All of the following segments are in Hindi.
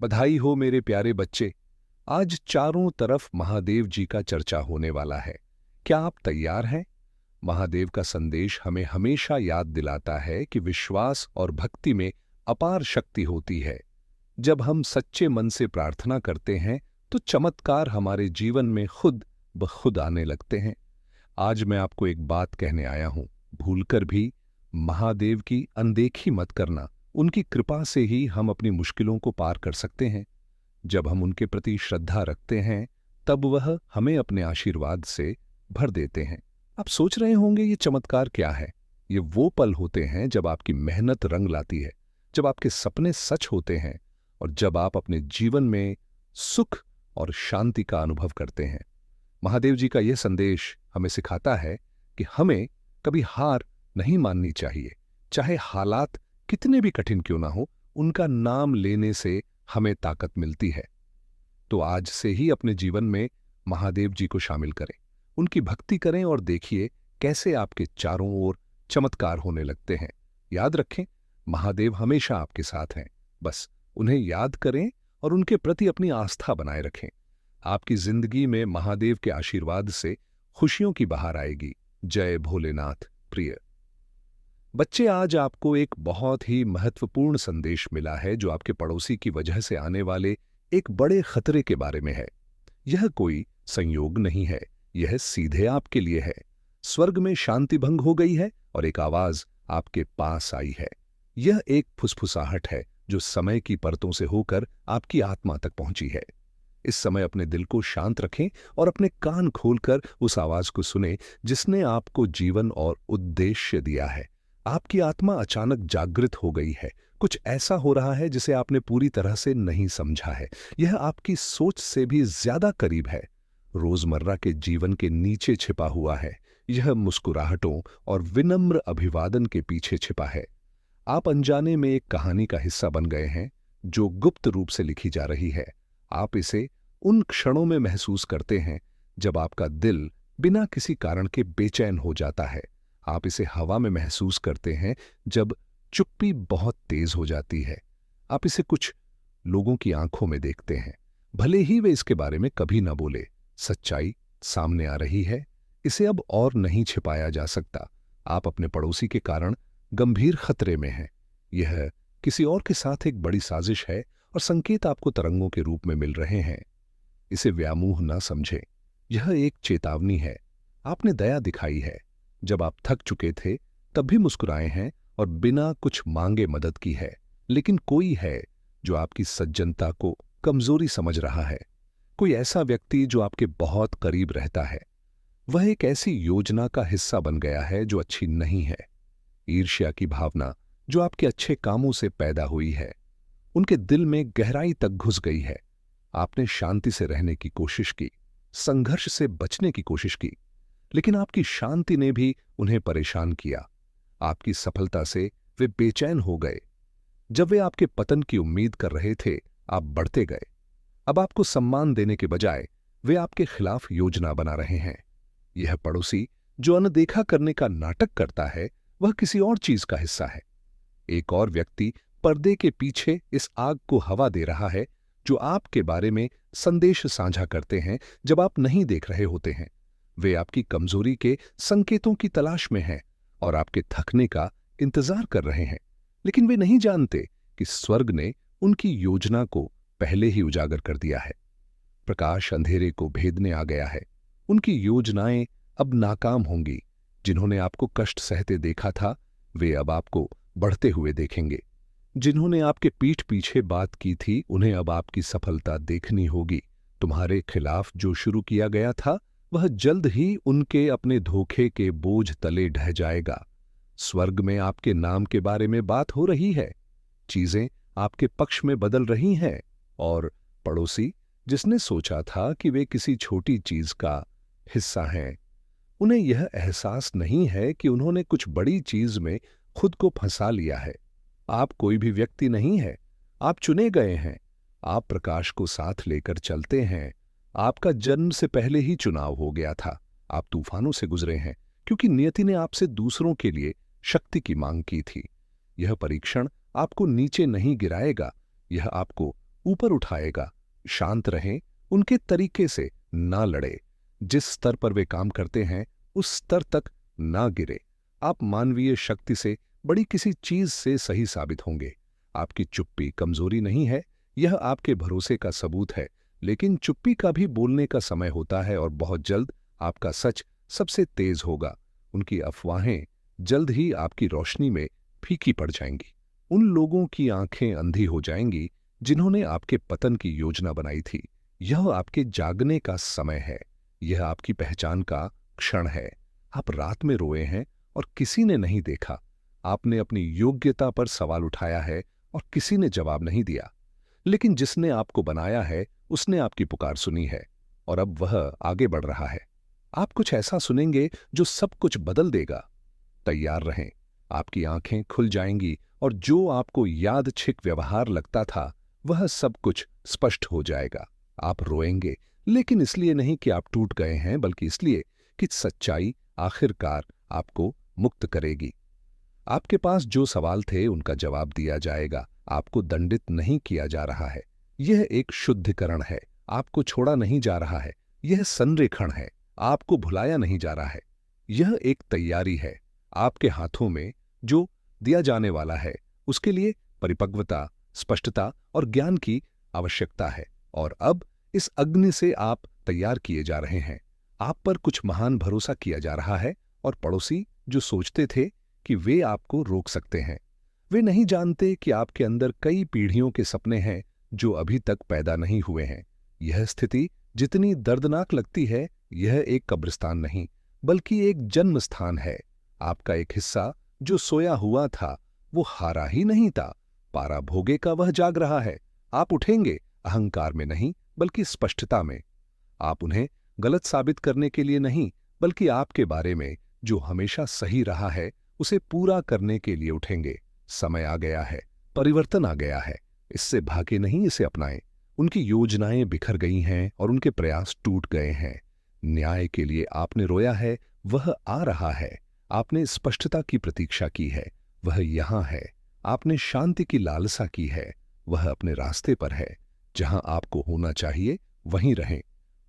बधाई हो मेरे प्यारे बच्चे। आज चारों तरफ महादेव जी का चर्चा होने वाला है। क्या आप तैयार हैं? महादेव का संदेश हमें हमेशा याद दिलाता है कि विश्वास और भक्ति में अपार शक्ति होती है। जब हम सच्चे मन से प्रार्थना करते हैं तो चमत्कार हमारे जीवन में खुद ब खुद आने लगते हैं। आज मैं आपको एक बात कहने आया हूं। भूलकर भी महादेव की अनदेखी मत करना। उनकी कृपा से ही हम अपनी मुश्किलों को पार कर सकते हैं। जब हम उनके प्रति श्रद्धा रखते हैं तब वह हमें अपने आशीर्वाद से भर देते हैं। आप सोच रहे होंगे ये चमत्कार क्या है? ये वो पल होते हैं जब आपकी मेहनत रंग लाती है, जब आपके सपने सच होते हैं और जब आप अपने जीवन में सुख और शांति का अनुभव करते हैं। महादेव जी का यह संदेश हमें सिखाता है कि हमें कभी हार नहीं माननी चाहिए। चाहे हालात कितने भी कठिन क्यों ना हो, उनका नाम लेने से हमें ताकत मिलती है। तो आज से ही अपने जीवन में महादेव जी को शामिल करें, उनकी भक्ति करें और देखिए कैसे आपके चारों ओर चमत्कार होने लगते हैं। याद रखें, महादेव हमेशा आपके साथ हैं। बस उन्हें याद करें और उनके प्रति अपनी आस्था बनाए रखें। आपकी जिंदगी में महादेव के आशीर्वाद से खुशियों की बहार आएगी। जय भोलेनाथ। प्रिय बच्चे, आज आपको एक बहुत ही महत्वपूर्ण संदेश मिला है जो आपके पड़ोसी की वजह से आने वाले एक बड़े खतरे के बारे में है। यह कोई संयोग नहीं है, यह सीधे आपके लिए है। स्वर्ग में शांति भंग हो गई है और एक आवाज आपके पास आई है। यह एक फुसफुसाहट है जो समय की परतों से होकर आपकी आत्मा तक पहुंची है। इस समय अपने दिल को शांत रखें और अपने कान खोलकर उस आवाज को सुने जिसने आपको जीवन और उद्देश्य दिया है। आपकी आत्मा अचानक जागृत हो गई है। कुछ ऐसा हो रहा है जिसे आपने पूरी तरह से नहीं समझा है। यह आपकी सोच से भी ज्यादा करीब है, रोजमर्रा के जीवन के नीचे छिपा हुआ है। यह मुस्कुराहटों और विनम्र अभिवादन के पीछे छिपा है। आप अनजाने में एक कहानी का हिस्सा बन गए हैं जो गुप्त रूप से लिखी जा रही है। आप इसे उन क्षणों में महसूस करते हैं जब आपका दिल बिना किसी कारण के बेचैन हो जाता है। आप इसे हवा में महसूस करते हैं जब चुप्पी बहुत तेज हो जाती है। आप इसे कुछ लोगों की आंखों में देखते हैं, भले ही वे इसके बारे में कभी न बोले। सच्चाई सामने आ रही है, इसे अब और नहीं छिपाया जा सकता। आप अपने पड़ोसी के कारण गंभीर खतरे में हैं। यह किसी और के साथ एक बड़ी साजिश है और संकेत आपको तरंगों के रूप में मिल रहे हैं। इसे व्यामोह न समझें, यह एक चेतावनी है। आपने दया दिखाई है, जब आप थक चुके थे तब भी मुस्कुराए हैं और बिना कुछ मांगे मदद की है। लेकिन कोई है जो आपकी सज्जनता को कमजोरी समझ रहा है। कोई ऐसा व्यक्ति जो आपके बहुत करीब रहता है। वह एक ऐसी योजना का हिस्सा बन गया है जो अच्छी नहीं है। ईर्ष्या की भावना जो आपके अच्छे कामों से पैदा हुई है, उनके दिल में गहराई तक घुस गई है। आपने शांति से रहने की कोशिश की, संघर्ष से बचने की कोशिश की, लेकिन आपकी शांति ने भी उन्हें परेशान किया। आपकी सफलता से वे बेचैन हो गए। जब वे आपके पतन की उम्मीद कर रहे थे, आप बढ़ते गए। अब आपको सम्मान देने के बजाय वे आपके खिलाफ योजना बना रहे हैं। यह पड़ोसी जो अनदेखा करने का नाटक करता है, वह किसी और चीज का हिस्सा है। एक और व्यक्ति पर्दे के पीछे इस आग को हवा दे रहा है जो आपके बारे में संदेश साझा करते हैं जब आप नहीं देख रहे होते हैं। वे आपकी कमजोरी के संकेतों की तलाश में हैं और आपके थकने का इंतजार कर रहे हैं। लेकिन वे नहीं जानते कि स्वर्ग ने उनकी योजना को पहले ही उजागर कर दिया है। प्रकाश अंधेरे को भेदने आ गया है। उनकी योजनाएं अब नाकाम होंगी। जिन्होंने आपको कष्ट सहते देखा था, वे अब आपको बढ़ते हुए देखेंगे। जिन्होंने आपके पीठ पीछे बात की थी, उन्हें अब आपकी सफलता देखनी होगी। तुम्हारे खिलाफ जो शुरू किया गया था, वह जल्द ही उनके अपने धोखे के बोझ तले ढह जाएगा। स्वर्ग में आपके नाम के बारे में बात हो रही है। चीजें आपके पक्ष में बदल रही हैं और पड़ोसी जिसने सोचा था कि वे किसी छोटी चीज का हिस्सा हैं, उन्हें यह एहसास नहीं है कि उन्होंने कुछ बड़ी चीज में खुद को फंसा लिया है। आप कोई भी व्यक्ति नहीं है, आप चुने गए हैं। आप प्रकाश को साथ लेकर चलते हैं। आपका जन्म से पहले ही चुनाव हो गया था। आप तूफानों से गुजरे हैं क्योंकि नियति ने आपसे दूसरों के लिए शक्ति की मांग की थी। यह परीक्षण आपको नीचे नहीं गिराएगा, यह आपको ऊपर उठाएगा। शांत रहें, उनके तरीके से ना लड़े। जिस स्तर पर वे काम करते हैं उस स्तर तक ना गिरे। आप मानवीय शक्ति से बड़ी किसी चीज से सही साबित होंगे। आपकी चुप्पी कमजोरी नहीं है, यह आपके भरोसे का सबूत है। लेकिन चुप्पी का भी बोलने का समय होता है और बहुत जल्द आपका सच सबसे तेज होगा। उनकी अफवाहें जल्द ही आपकी रोशनी में फीकी पड़ जाएंगी। उन लोगों की आंखें अंधी हो जाएंगी जिन्होंने आपके पतन की योजना बनाई थी। यह आपके जागने का समय है। यह आपकी पहचान का क्षण है। आप रात में रोए हैं और किसी ने नहीं देखा। आपने अपनी योग्यता पर सवाल उठाया है और किसी ने जवाब नहीं दिया। लेकिन जिसने आपको बनाया है उसने आपकी पुकार सुनी है और अब वह आगे बढ़ रहा है। आप कुछ ऐसा सुनेंगे जो सब कुछ बदल देगा। तैयार रहें, आपकी आंखें खुल जाएंगी और जो आपको यादृच्छिक व्यवहार लगता था वह सब कुछ स्पष्ट हो जाएगा। आप रोएंगे, लेकिन इसलिए नहीं कि आप टूट गए हैं, बल्कि इसलिए कि सच्चाई आखिरकार आपको मुक्त करेगी। आपके पास जो सवाल थे उनका जवाब दिया जाएगा। आपको दंडित नहीं किया जा रहा है, यह एक शुद्धिकरण है। आपको छोड़ा नहीं जा रहा है, यह संरेखण है। आपको भुलाया नहीं जा रहा है, यह एक तैयारी है। आपके हाथों में जो दिया जाने वाला है उसके लिए परिपक्वता, स्पष्टता और ज्ञान की आवश्यकता है। और अब इस अग्नि से आप तैयार किए जा रहे हैं। आप पर कुछ महान भरोसा किया जा रहा है और पड़ोसी जो सोचते थे कि वे आपको रोक सकते हैं, वे नहीं जानते कि आपके अंदर कई पीढ़ियों के सपने हैं जो अभी तक पैदा नहीं हुए हैं। यह स्थिति जितनी दर्दनाक लगती है, यह एक कब्रिस्तान नहीं बल्कि एक जन्म स्थान है। आपका एक हिस्सा जो सोया हुआ था वो हारा ही नहीं था, पारा भोगे का वह जाग रहा है। आप उठेंगे, अहंकार में नहीं बल्कि स्पष्टता में। आप उन्हें गलत साबित करने के लिए नहीं, बल्कि आपके बारे में जो हमेशा सही रहा है उसे पूरा करने के लिए उठेंगे। समय आ गया है, परिवर्तन आ गया है। इससे भागे नहीं, इसे अपनाएं। उनकी योजनाएं बिखर गई हैं और उनके प्रयास टूट गए हैं। न्याय के लिए आपने रोया है, वह आ रहा है। आपने स्पष्टता की प्रतीक्षा की है, वह यहां है। आपने शांति की लालसा की है, वह अपने रास्ते पर है। जहां आपको होना चाहिए वहीं रहें।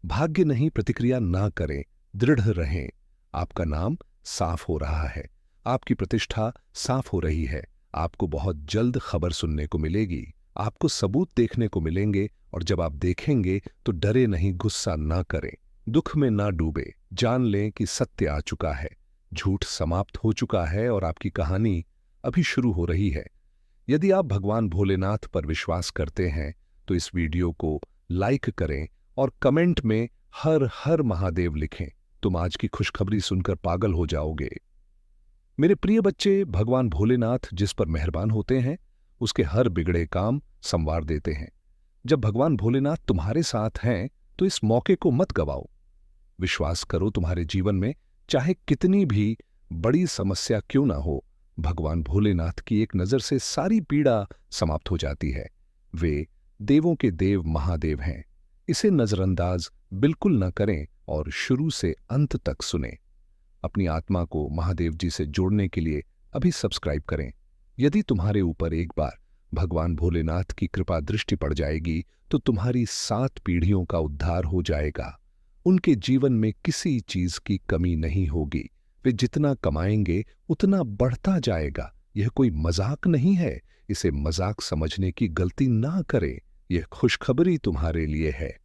भाग्य नहीं, प्रतिक्रिया ना करें, दृढ़ रहें। आपका नाम साफ हो रहा है, आपकी प्रतिष्ठा साफ हो रही है। आपको बहुत जल्द खबर सुनने को मिलेगी, आपको सबूत देखने को मिलेंगे। और जब आप देखेंगे तो डरे नहीं, गुस्सा ना करें, दुख में ना डूबे। जान लें कि सत्य आ चुका है, झूठ समाप्त हो चुका है और आपकी कहानी अभी शुरू हो रही है। यदि आप भगवान भोलेनाथ पर विश्वास करते हैं तो इस वीडियो को लाइक करें और कमेंट में हर हर महादेव लिखें। तुम आज की खुशखबरी सुनकर पागल हो जाओगे। मेरे प्रिय बच्चे, भगवान भोलेनाथ जिस पर मेहरबान होते हैं उसके हर बिगड़े काम संवार देते हैं। जब भगवान भोलेनाथ तुम्हारे साथ हैं तो इस मौके को मत गवाओ। विश्वास करो, तुम्हारे जीवन में चाहे कितनी भी बड़ी समस्या क्यों ना हो, भगवान भोलेनाथ की एक नजर से सारी पीड़ा समाप्त हो जाती है। वे देवों के देव महादेव हैं। इसे नजरअंदाज बिल्कुल न करें और शुरू से अंत तक सुनें। अपनी आत्मा को महादेव जी से जोड़ने के लिए अभी सब्सक्राइब करें। यदि तुम्हारे ऊपर एक बार भगवान भोलेनाथ की कृपा दृष्टि पड़ जाएगी तो तुम्हारी 7 पीढ़ियों का उद्धार हो जाएगा। उनके जीवन में किसी चीज की कमी नहीं होगी। वे जितना कमाएंगे उतना बढ़ता जाएगा। यह कोई मजाक नहीं है, इसे मजाक समझने की गलती ना करें। यह खुशखबरी तुम्हारे लिए है।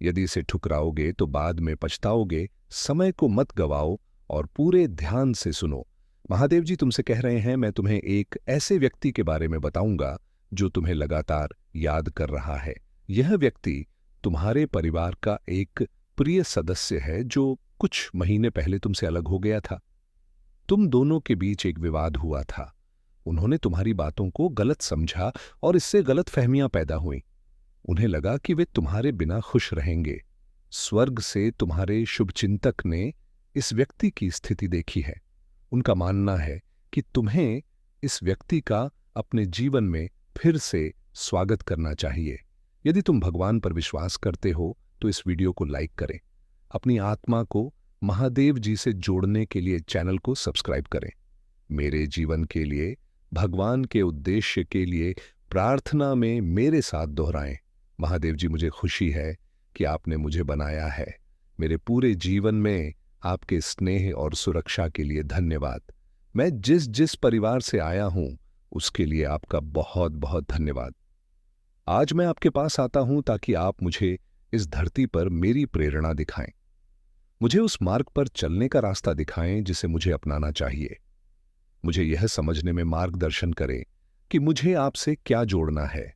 यदि इसे ठुकराओगे तो बाद में पछताओगे। समय को मत गवाओ और पूरे ध्यान से सुनो। महादेव जी तुमसे कह रहे हैं, मैं तुम्हें एक ऐसे व्यक्ति के बारे में बताऊंगा जो तुम्हें लगातार याद कर रहा है। यह व्यक्ति तुम्हारे परिवार का एक प्रिय सदस्य है जो कुछ महीने पहले तुमसे अलग हो गया था। तुम दोनों के बीच एक विवाद हुआ था। उन्होंने तुम्हारी बातों को गलत समझा और इससे गलतफहमियां पैदा हुईं। उन्हें लगा कि वे तुम्हारे बिना खुश रहेंगे। स्वर्ग से तुम्हारे शुभचिंतक ने इस व्यक्ति की स्थिति देखी है। उनका मानना है कि तुम्हें इस व्यक्ति का अपने जीवन में फिर से स्वागत करना चाहिए। यदि तुम भगवान पर विश्वास करते हो तो इस वीडियो को लाइक करें। अपनी आत्मा को महादेव जी से जोड़ने के लिए चैनल को सब्सक्राइब करें। मेरे जीवन के लिए, भगवान के उद्देश्य के लिए प्रार्थना में मेरे साथ दोहराएं। महादेव जी, मुझे खुशी है कि आपने मुझे बनाया है। मेरे पूरे जीवन में आपके स्नेह और सुरक्षा के लिए धन्यवाद। मैं जिस जिस परिवार से आया हूं, उसके लिए आपका बहुत बहुत धन्यवाद। आज मैं आपके पास आता हूं ताकि आप मुझे इस धरती पर मेरी प्रेरणा दिखाएं। मुझे उस मार्ग पर चलने का रास्ता दिखाएं जिसे मुझे अपनाना चाहिए। मुझे यह समझने में मार्गदर्शन करें कि मुझे आपसे क्या जोड़ना है।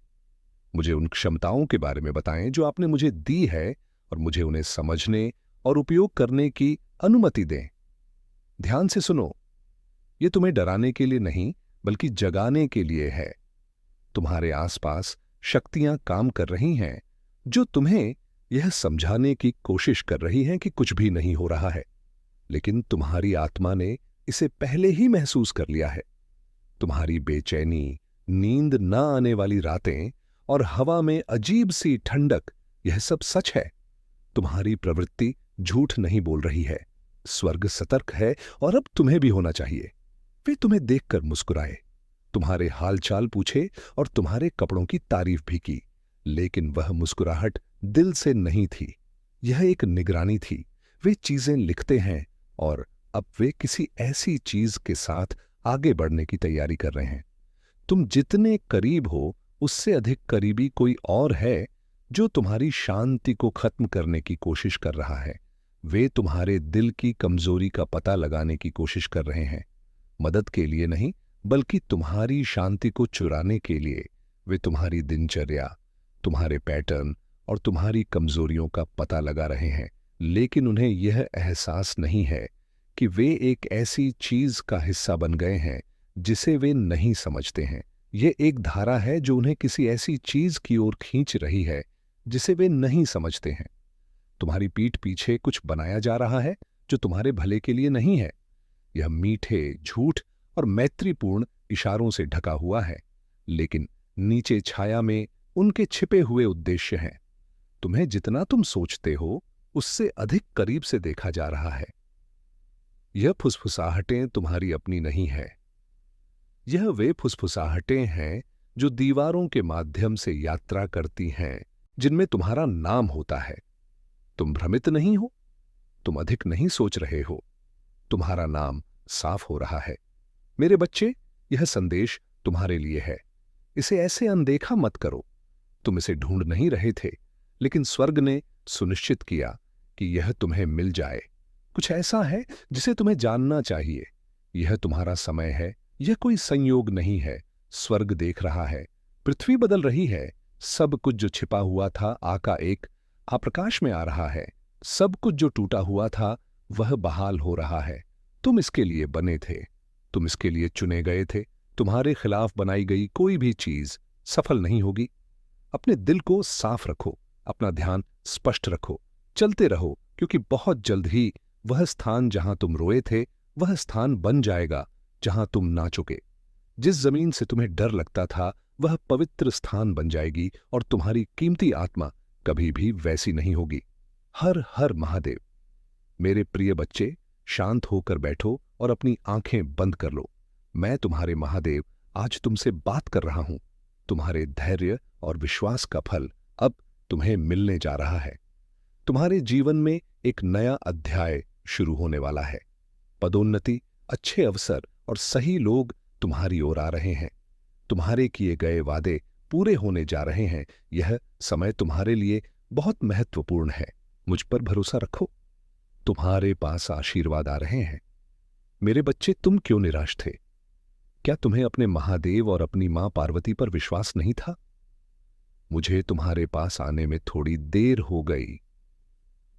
मुझे उन क्षमताओं के बारे में बताएं जो आपने मुझे दी है और मुझे उन्हें समझने और उपयोग करने की अनुमति दें। ध्यान से सुनो, ये तुम्हें डराने के लिए नहीं बल्कि जगाने के लिए है। तुम्हारे आसपास शक्तियां काम कर रही हैं जो तुम्हें यह समझाने की कोशिश कर रही हैं कि कुछ भी नहीं हो रहा है, लेकिन तुम्हारी आत्मा ने इसे पहले ही महसूस कर लिया है। तुम्हारी बेचैनी, नींद न आने वाली रातें और हवा में अजीब सी ठंडक, यह सब सच है। तुम्हारी प्रवृत्ति झूठ नहीं बोल रही है। स्वर्ग सतर्क है और अब तुम्हें भी होना चाहिए। वे तुम्हें देखकर मुस्कुराए, तुम्हारे हालचाल पूछे और तुम्हारे कपड़ों की तारीफ भी की, लेकिन वह मुस्कुराहट दिल से नहीं थी। यह एक निगरानी थी। वे चीजें लिखते हैं और अब वे किसी ऐसी चीज के साथ आगे बढ़ने की तैयारी कर रहे हैं। तुम जितने करीब हो, उससे अधिक करीबी कोई और है जो तुम्हारी शांति को खत्म करने की कोशिश कर रहा है। वे तुम्हारे दिल की कमजोरी का पता लगाने की कोशिश कर रहे हैं, मदद के लिए नहीं बल्कि तुम्हारी शांति को चुराने के लिए। वे तुम्हारी दिनचर्या, तुम्हारे पैटर्न और तुम्हारी कमजोरियों का पता लगा रहे हैं, लेकिन उन्हें यह एहसास नहीं है कि वे एक ऐसी चीज का हिस्सा बन गए हैं जिसे वे नहीं समझते हैं। ये एक धारा है जो उन्हें किसी ऐसी चीज की ओर खींच रही है जिसे वे नहीं समझते हैं। तुम्हारी पीठ पीछे कुछ बनाया जा रहा है जो तुम्हारे भले के लिए नहीं है। यह मीठे, झूठ और मैत्रीपूर्ण इशारों से ढका हुआ है, लेकिन नीचे छाया में उनके छिपे हुए उद्देश्य हैं। तुम्हें जितना तुम सोचते हो उससे अधिक करीब से देखा जा रहा है। यह फुसफुसाहटें तुम्हारी अपनी नहीं है। यह वे फुसफुसाहटें हैं जो दीवारों के माध्यम से यात्रा करती हैं, जिनमें तुम्हारा नाम होता है। तुम भ्रमित नहीं हो, तुम अधिक नहीं सोच रहे हो, तुम्हारा नाम साफ हो रहा है। मेरे बच्चे, यह संदेश तुम्हारे लिए है। इसे ऐसे अनदेखा मत करो। तुम इसे ढूंढ नहीं रहे थे, लेकिन स्वर्ग ने सुनिश्चित किया कि यह तुम्हें मिल जाए। कुछ ऐसा है जिसे तुम्हें जानना चाहिए। यह तुम्हारा समय है, यह कोई संयोग नहीं है। स्वर्ग देख रहा है, पृथ्वी बदल रही है। सब कुछ जो छिपा हुआ था एक आप्रकाश में आ रहा है। सब कुछ जो टूटा हुआ था वह बहाल हो रहा है। तुम इसके लिए बने थे, तुम इसके लिए चुने गए थे। तुम्हारे खिलाफ बनाई गई कोई भी चीज सफल नहीं होगी। अपने दिल को साफ रखो, अपना ध्यान स्पष्ट रखो, चलते रहो, क्योंकि बहुत जल्द ही वह स्थान जहां तुम रोए थे वह स्थान बन जाएगा जहां तुम ना चुके। जिस जमीन से तुम्हें डर लगता था वह पवित्र स्थान बन जाएगी और तुम्हारी कीमती आत्मा कभी भी वैसी नहीं होगी। हर हर महादेव। मेरे प्रिय बच्चे, शांत होकर बैठो और अपनी आंखें बंद कर लो। मैं तुम्हारे महादेव आज तुमसे बात कर रहा हूं। तुम्हारे धैर्य और विश्वास का फल अब तुम्हें मिलने जा रहा है। तुम्हारे जीवन में एक नया अध्याय शुरू होने वाला है। पदोन्नति, अच्छे अवसर और सही लोग तुम्हारी ओर आ रहे हैं। तुम्हारे किए गए वादे पूरे होने जा रहे हैं। यह समय तुम्हारे लिए बहुत महत्वपूर्ण है। मुझ पर भरोसा रखो, तुम्हारे पास आशीर्वाद आ रहे हैं। मेरे बच्चे, तुम क्यों निराश थे? क्या तुम्हें अपने महादेव और अपनी मां पार्वती पर विश्वास नहीं था? मुझे तुम्हारे पास आने में थोड़ी देर हो गई,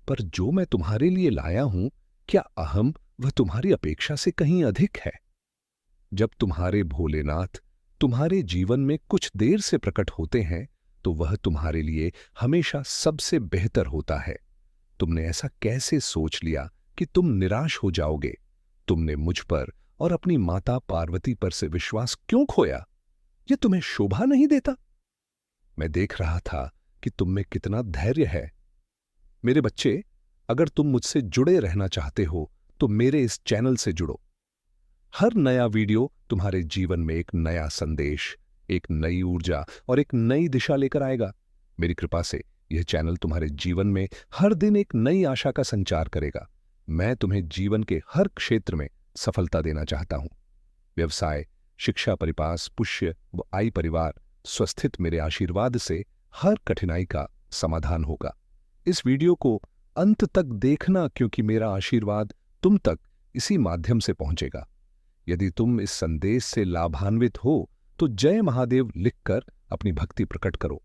पर जो मैं तुम्हारे लिए लाया हूं, क्या अहम वह तुम्हारी अपेक्षा से कहीं अधिक है? जब तुम्हारे भोलेनाथ तुम्हारे जीवन में कुछ देर से प्रकट होते हैं तो वह तुम्हारे लिए हमेशा सबसे बेहतर होता है। तुमने ऐसा कैसे सोच लिया कि तुम निराश हो जाओगे? तुमने मुझ पर और अपनी माता पार्वती पर से विश्वास क्यों खोया? यह तुम्हें शोभा नहीं देता? मैं देख रहा था कि तुम में कितना धैर्य है। मेरे बच्चे, अगर तुम मुझसे जुड़े रहना चाहते हो तो मेरे इस चैनल से जुड़ो। हर नया वीडियो तुम्हारे जीवन में एक नया संदेश, एक नई ऊर्जा और एक नई दिशा लेकर आएगा। मेरी कृपा से यह चैनल तुम्हारे जीवन में हर दिन एक नई आशा का संचार करेगा। मैं तुम्हें जीवन के हर क्षेत्र में सफलता देना चाहता हूं। व्यवसाय, शिक्षा, परिपास, पुष्य व आई परिवार स्वस्थित मेरे आशीर्वाद से हर कठिनाई का समाधान होगा। इस वीडियो को अंत तक देखना, क्योंकि मेरा आशीर्वाद तुम तक इसी माध्यम से पहुंचेगा। यदि तुम इस संदेश से लाभान्वित हो तो जय महादेव लिखकर अपनी भक्ति प्रकट करो।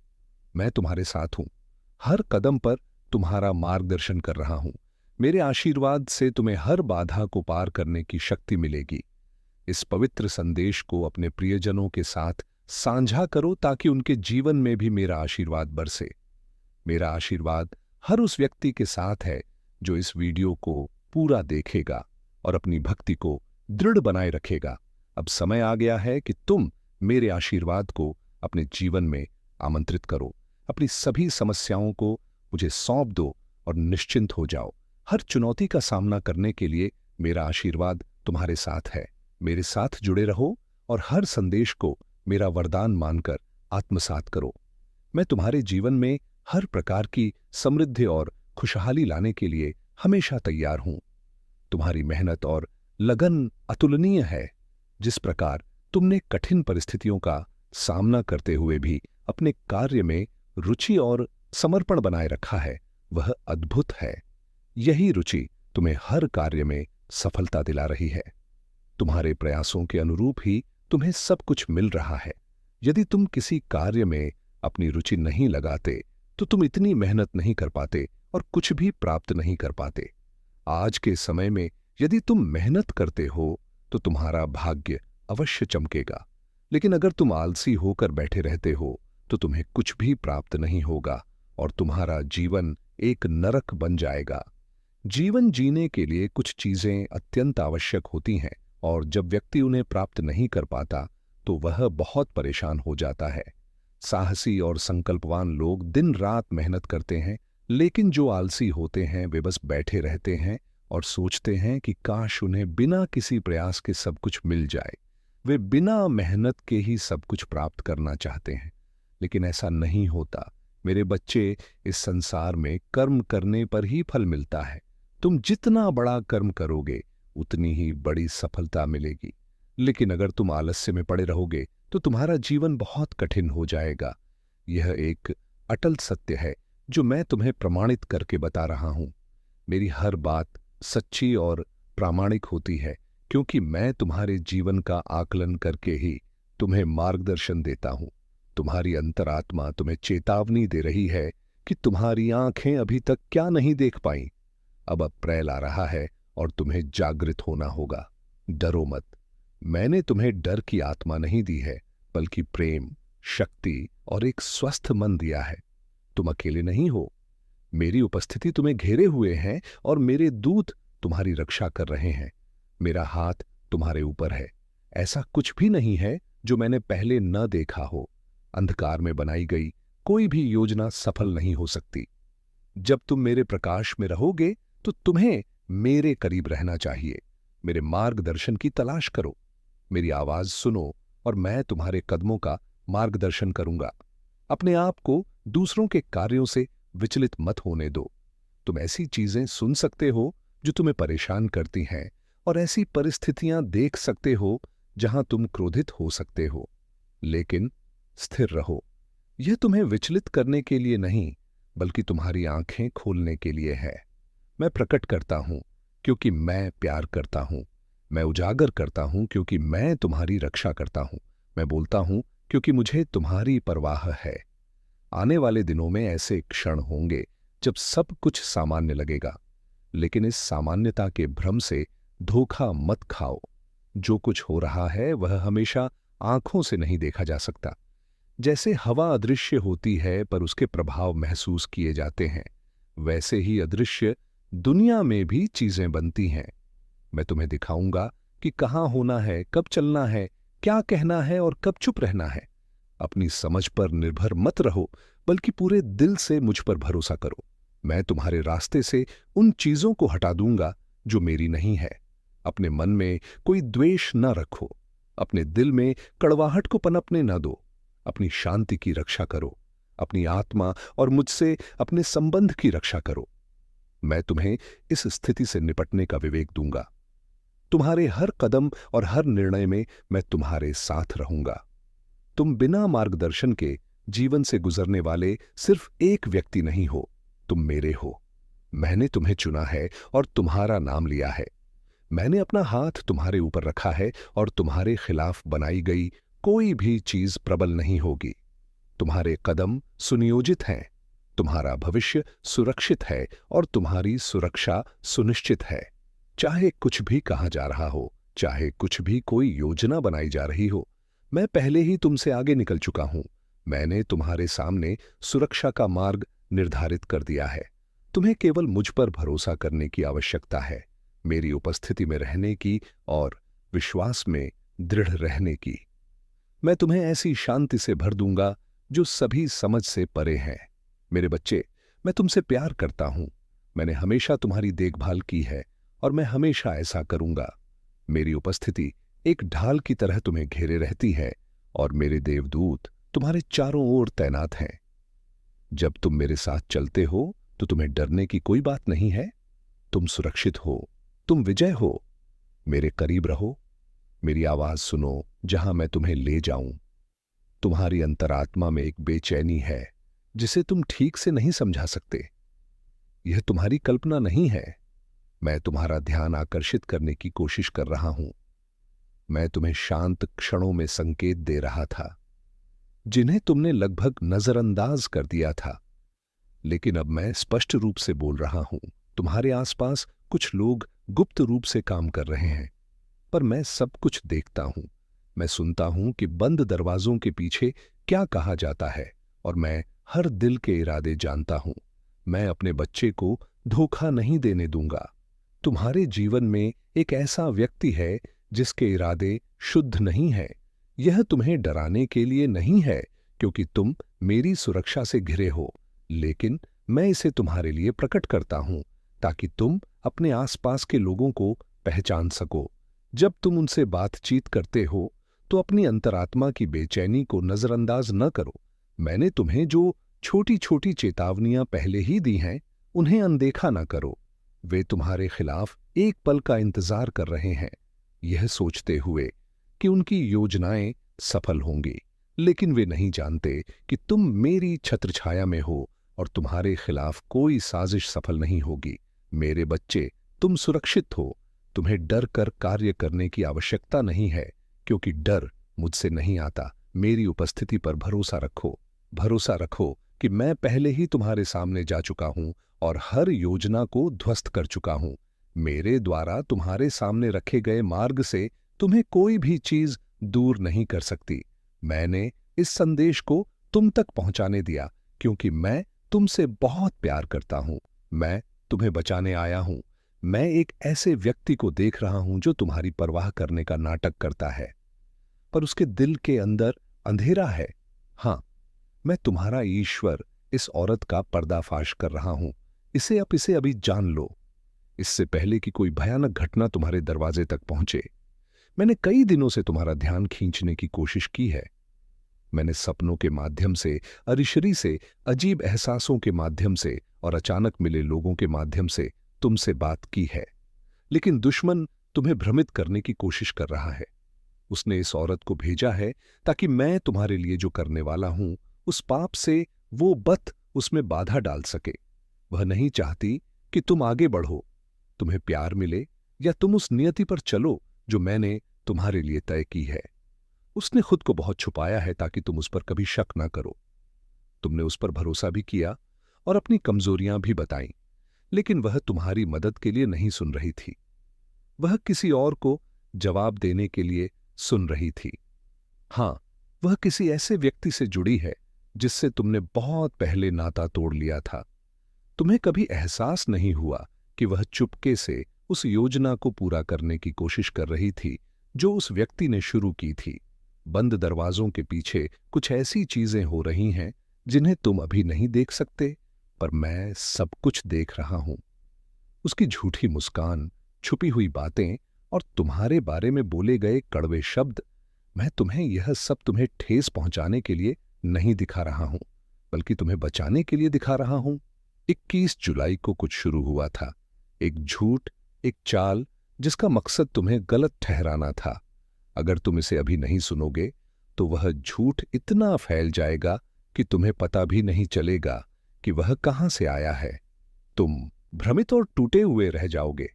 मैं तुम्हारे साथ हूं, हर कदम पर तुम्हारा मार्गदर्शन कर रहा हूं। मेरे आशीर्वाद से तुम्हें हर बाधा को पार करने की शक्ति मिलेगी। इस पवित्र संदेश को अपने प्रियजनों के साथ साझा करो ताकि उनके जीवन में भी मेरा आशीर्वाद बरसे। मेरा आशीर्वाद हर उस व्यक्ति के साथ है जो इस वीडियो को पूरा देखेगा और अपनी भक्ति को दृढ़ बनाए रखेगा। अब समय आ गया है कि तुम मेरे आशीर्वाद को अपने जीवन में आमंत्रित करो। अपनी सभी समस्याओं को मुझे सौंप दो और निश्चिंत हो जाओ। हर चुनौती का सामना करने के लिए मेरा आशीर्वाद तुम्हारे साथ है। मेरे साथ जुड़े रहो और हर संदेश को मेरा वरदान मानकर आत्मसात करो। मैं तुम्हारे जीवन में हर प्रकार की समृद्धि और खुशहाली लाने के लिए हमेशा तैयार हूं। तुम्हारी मेहनत और लगन अतुलनीय है। जिस प्रकार तुमने कठिन परिस्थितियों का सामना करते हुए भी अपने कार्य में रुचि और समर्पण बनाए रखा है, वह अद्भुत है। यही रुचि तुम्हें हर कार्य में सफलता दिला रही है। तुम्हारे प्रयासों के अनुरूप ही तुम्हें सब कुछ मिल रहा है। यदि तुम किसी कार्य में अपनी रुचि नहीं लगाते तो तुम इतनी मेहनत नहीं कर पाते और कुछ भी प्राप्त नहीं कर पाते। आज के समय में यदि तुम मेहनत करते हो तो तुम्हारा भाग्य अवश्य चमकेगा, लेकिन अगर तुम आलसी होकर बैठे रहते हो तो तुम्हें कुछ भी प्राप्त नहीं होगा और तुम्हारा जीवन एक नरक बन जाएगा। जीवन जीने के लिए कुछ चीजें अत्यंत आवश्यक होती हैं और जब व्यक्ति उन्हें प्राप्त नहीं कर पाता तो वह बहुत परेशान हो जाता है। साहसी और संकल्पवान लोग दिन रात मेहनत करते हैं, लेकिन जो आलसी होते हैं वे बस बैठे रहते हैं और सोचते हैं कि काश उन्हें बिना किसी प्रयास के सब कुछ मिल जाए। वे बिना मेहनत के ही सब कुछ प्राप्त करना चाहते हैं, लेकिन ऐसा नहीं होता। मेरे बच्चे, इस संसार में कर्म करने पर ही फल मिलता है। तुम जितना बड़ा कर्म करोगे उतनी ही बड़ी सफलता मिलेगी, लेकिन अगर तुम आलस्य में पड़े रहोगे तो तुम्हारा जीवन बहुत कठिन हो जाएगा। यह एक अटल सत्य है जो मैं तुम्हें प्रमाणित करके बता रहा हूं। मेरी हर बात सच्ची और प्रामाणिक होती है, क्योंकि मैं तुम्हारे जीवन का आकलन करके ही तुम्हें मार्गदर्शन देता हूं। तुम्हारी अंतरात्मा तुम्हें चेतावनी दे रही है कि तुम्हारी आंखें अभी तक क्या नहीं देख पाईं। अब अप्रैल आ रहा है और तुम्हें जागृत होना होगा। डरो मत। मैंने तुम्हें डर की आत्मा नहीं दी है, बल्कि प्रेम, शक्ति और एक स्वस्थ मन दिया है। तुम अकेले नहीं हो। मेरी उपस्थिति तुम्हें घेरे हुए हैं और मेरे दूत तुम्हारी रक्षा कर रहे हैं। मेरा हाथ तुम्हारे ऊपर है। ऐसा कुछ भी नहीं है जो मैंने पहले न देखा हो। अंधकार में बनाई गई कोई भी योजना सफल नहीं हो सकती। जब तुम मेरे प्रकाश में रहोगे तो तुम्हें मेरे करीब रहना चाहिए। मेरे मार्गदर्शन की तलाश करो। मेरी आवाज सुनो और मैं तुम्हारे कदमों का मार्गदर्शन करूंगा। अपने आप को दूसरों के कार्यों से विचलित मत होने दो। तुम ऐसी चीजें सुन सकते हो जो तुम्हें परेशान करती हैं और ऐसी परिस्थितियां देख सकते हो जहां तुम क्रोधित हो सकते हो, लेकिन स्थिर रहो। यह तुम्हें विचलित करने के लिए नहीं, बल्कि तुम्हारी आंखें खोलने के लिए है। मैं प्रकट करता हूं क्योंकि मैं प्यार करता हूं। मैं उजागर करता हूं क्योंकि मैं तुम्हारी रक्षा करता हूं। मैं बोलता हूं क्योंकि मुझे तुम्हारी परवाह है। आने वाले दिनों में ऐसे क्षण होंगे जब सब कुछ सामान्य लगेगा, लेकिन इस सामान्यता के भ्रम से धोखा मत खाओ। जो कुछ हो रहा है वह हमेशा आंखों से नहीं देखा जा सकता। जैसे हवा अदृश्य होती है पर उसके प्रभाव महसूस किए जाते हैं, वैसे ही अदृश्य दुनिया में भी चीजें बनती हैं। मैं तुम्हें दिखाऊंगा कि कहाँ होना है, कब चलना है, क्या कहना है और कब चुप रहना है। अपनी समझ पर निर्भर मत रहो, बल्कि पूरे दिल से मुझ पर भरोसा करो। मैं तुम्हारे रास्ते से उन चीजों को हटा दूंगा जो मेरी नहीं है। अपने मन में कोई द्वेष न रखो। अपने दिल में कड़वाहट को पनपने न दो। अपनी शांति की रक्षा करो। अपनी आत्मा और मुझसे अपने संबंध की रक्षा करो। मैं तुम्हें इस स्थिति से निपटने का विवेक दूंगा। तुम्हारे हर कदम और हर निर्णय में मैं तुम्हारे साथ रहूंगा। तुम बिना मार्गदर्शन के जीवन से गुजरने वाले सिर्फ एक व्यक्ति नहीं हो, तुम मेरे हो। मैंने तुम्हें चुना है और तुम्हारा नाम लिया है। मैंने अपना हाथ तुम्हारे ऊपर रखा है और तुम्हारे खिलाफ बनाई गई कोई भी चीज प्रबल नहीं होगी। तुम्हारे कदम सुनियोजित हैं, तुम्हारा भविष्य सुरक्षित है और तुम्हारी सुरक्षा सुनिश्चित है। चाहे कुछ भी कहा जा रहा हो, चाहे कुछ भी कोई योजना बनाई जा रही हो, मैं पहले ही तुमसे आगे निकल चुका हूं। मैंने तुम्हारे सामने सुरक्षा का मार्ग निर्धारित कर दिया है। तुम्हें केवल मुझ पर भरोसा करने की आवश्यकता है, मेरी उपस्थिति में रहने की और विश्वास में दृढ़ रहने की। मैं तुम्हें ऐसी शांति से भर दूंगा जो सभी समझ से परे है। मेरे बच्चे, मैं तुमसे प्यार करता हूं। मैंने हमेशा तुम्हारी देखभाल की है और मैं हमेशा ऐसा करूंगा। मेरी उपस्थिति एक ढाल की तरह तुम्हें घेरे रहती है और मेरे देवदूत तुम्हारे चारों ओर तैनात हैं। जब तुम मेरे साथ चलते हो तो तुम्हें डरने की कोई बात नहीं है। तुम सुरक्षित हो, तुम विजय हो। मेरे करीब रहो, मेरी आवाज सुनो जहां मैं तुम्हें ले जाऊं। तुम्हारी अंतरात्मा में एक बेचैनी है जिसे तुम ठीक से नहीं समझा सकते। यह तुम्हारी कल्पना नहीं है। मैं तुम्हारा ध्यान आकर्षित करने की कोशिश कर रहा हूं। मैं तुम्हें शांत क्षणों में संकेत दे रहा था जिन्हें तुमने लगभग नजरअंदाज कर दिया था। लेकिन अब मैं स्पष्ट रूप से बोल रहा हूं। तुम्हारे आसपास कुछ लोग गुप्त रूप से काम कर रहे हैं, पर मैं सब कुछ देखता हूं। मैं सुनता हूं कि बंद दरवाजों के पीछे क्या कहा जाता है और मैं हर दिल के इरादे जानता हूं। मैं अपने बच्चे को धोखा नहीं देने दूंगा। तुम्हारे जीवन में एक ऐसा व्यक्ति है जिसके इरादे शुद्ध नहीं है। यह तुम्हें डराने के लिए नहीं है क्योंकि तुम मेरी सुरक्षा से घिरे हो, लेकिन मैं इसे तुम्हारे लिए प्रकट करता हूं ताकि तुम अपने आसपास के लोगों को पहचान सको। जब तुम उनसे बातचीत करते हो तो अपनी अंतरात्मा की बेचैनी को नजरअंदाज न करो। मैंने तुम्हें जो छोटी छोटी चेतावनियां पहले ही दी हैं, उन्हें अनदेखा न करो। वे तुम्हारे खिलाफ एक पल का इंतजार कर रहे हैं, यह सोचते हुए कि उनकी योजनाएं सफल होंगी, लेकिन वे नहीं जानते कि तुम मेरी छत्रछाया में हो और तुम्हारे खिलाफ कोई साजिश सफल नहीं होगी। मेरे बच्चे, तुम सुरक्षित हो। तुम्हें डर कर कार्य करने की आवश्यकता नहीं है क्योंकि डर मुझसे नहीं आता। मेरी उपस्थिति पर भरोसा रखो। भरोसा रखो कि मैं पहले ही तुम्हारे सामने जा चुका हूं और हर योजना को ध्वस्त कर चुका हूं। मेरे द्वारा तुम्हारे सामने रखे गए मार्ग से तुम्हें कोई भी चीज दूर नहीं कर सकती। मैंने इस संदेश को तुम तक पहुंचाने दिया क्योंकि मैं तुमसे बहुत प्यार करता हूं। मैं तुम्हें बचाने आया हूं। मैं एक ऐसे व्यक्ति को देख रहा हूं जो तुम्हारी परवाह करने का नाटक करता है, पर उसके दिल के अंदर अंधेरा है। हां, मैं तुम्हारा ईश्वर इस औरत का पर्दाफाश कर रहा हूं। इसे अभी जान लो, इससे पहले कि कोई भयानक घटना तुम्हारे दरवाजे तक पहुंचे। मैंने कई दिनों से तुम्हारा ध्यान खींचने की कोशिश की है। मैंने सपनों के माध्यम से, अरिशरी से, अजीब एहसासों के माध्यम से और अचानक मिले लोगों के माध्यम से तुमसे बात की है, लेकिन दुश्मन तुम्हें भ्रमित करने की कोशिश कर रहा है। उसने इस औरत को भेजा है ताकि मैं तुम्हारे लिए जो करने वाला हूं, उस पाप से वो बत उसमें बाधा डाल सके। वह नहीं चाहती कि तुम आगे बढ़ो, तुम्हें प्यार मिले या तुम उस नियति पर चलो जो मैंने तुम्हारे लिए तय की है। उसने खुद को बहुत छुपाया है ताकि तुम उस पर कभी शक ना करो। तुमने उस पर भरोसा भी किया और अपनी कमजोरियां भी बताईं, लेकिन वह तुम्हारी मदद के लिए नहीं सुन रही थी। वह किसी और को जवाब देने के लिए सुन रही थी। हां, वह किसी ऐसे व्यक्ति से जुड़ी है जिससे तुमने बहुत पहले नाता तोड़ लिया था। तुम्हें कभी एहसास नहीं हुआ कि वह चुपके से उस योजना को पूरा करने की कोशिश कर रही थी जो उस व्यक्ति ने शुरू की थी। बंद दरवाजों के पीछे कुछ ऐसी चीजें हो रही हैं जिन्हें तुम अभी नहीं देख सकते, पर मैं सब कुछ देख रहा हूं। उसकी झूठी मुस्कान, छुपी हुई बातें और तुम्हारे बारे में बोले गए कड़वे शब्द। मैं तुम्हें यह सब तुम्हें ठेस पहुंचाने के लिए नहीं दिखा रहा हूं। बल्कि तुम्हें बचाने के लिए दिखा रहा हूं। 21 जुलाई को कुछ शुरू हुआ था। एक झूठ, एक चाल, जिसका मकसद तुम्हें गलत ठहराना था। अगर तुम इसे अभी नहीं सुनोगे तो वह झूठ इतना फैल जाएगा कि तुम्हें पता भी नहीं चलेगा कि वह कहां से आया है। तुम भ्रमित और टूटे हुए रह जाओगे।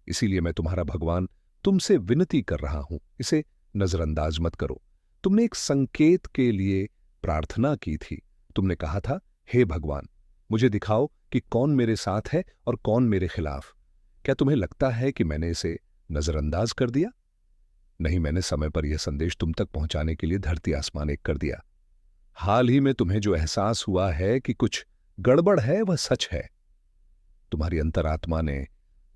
इसीलिए मैं तुम्हारा भगवान तुमसे विनती कर रहा हूं, इसे नजरअंदाज मत करो। तुमने एक संकेत के लिए प्रार्थना की थी। तुमने कहा था, हे भगवान, मुझे दिखाओ कि कौन मेरे साथ है और कौन मेरे खिलाफ। क्या तुम्हें लगता है कि मैंने इसे नजरअंदाज कर दिया? नहीं, मैंने समय पर यह संदेश तुम तक पहुंचाने के लिए धरती आसमान एक कर दिया। हाल ही में तुम्हें जो एहसास हुआ है कि कुछ गड़बड़ है, वह सच है। तुम्हारी अंतरात्मा ने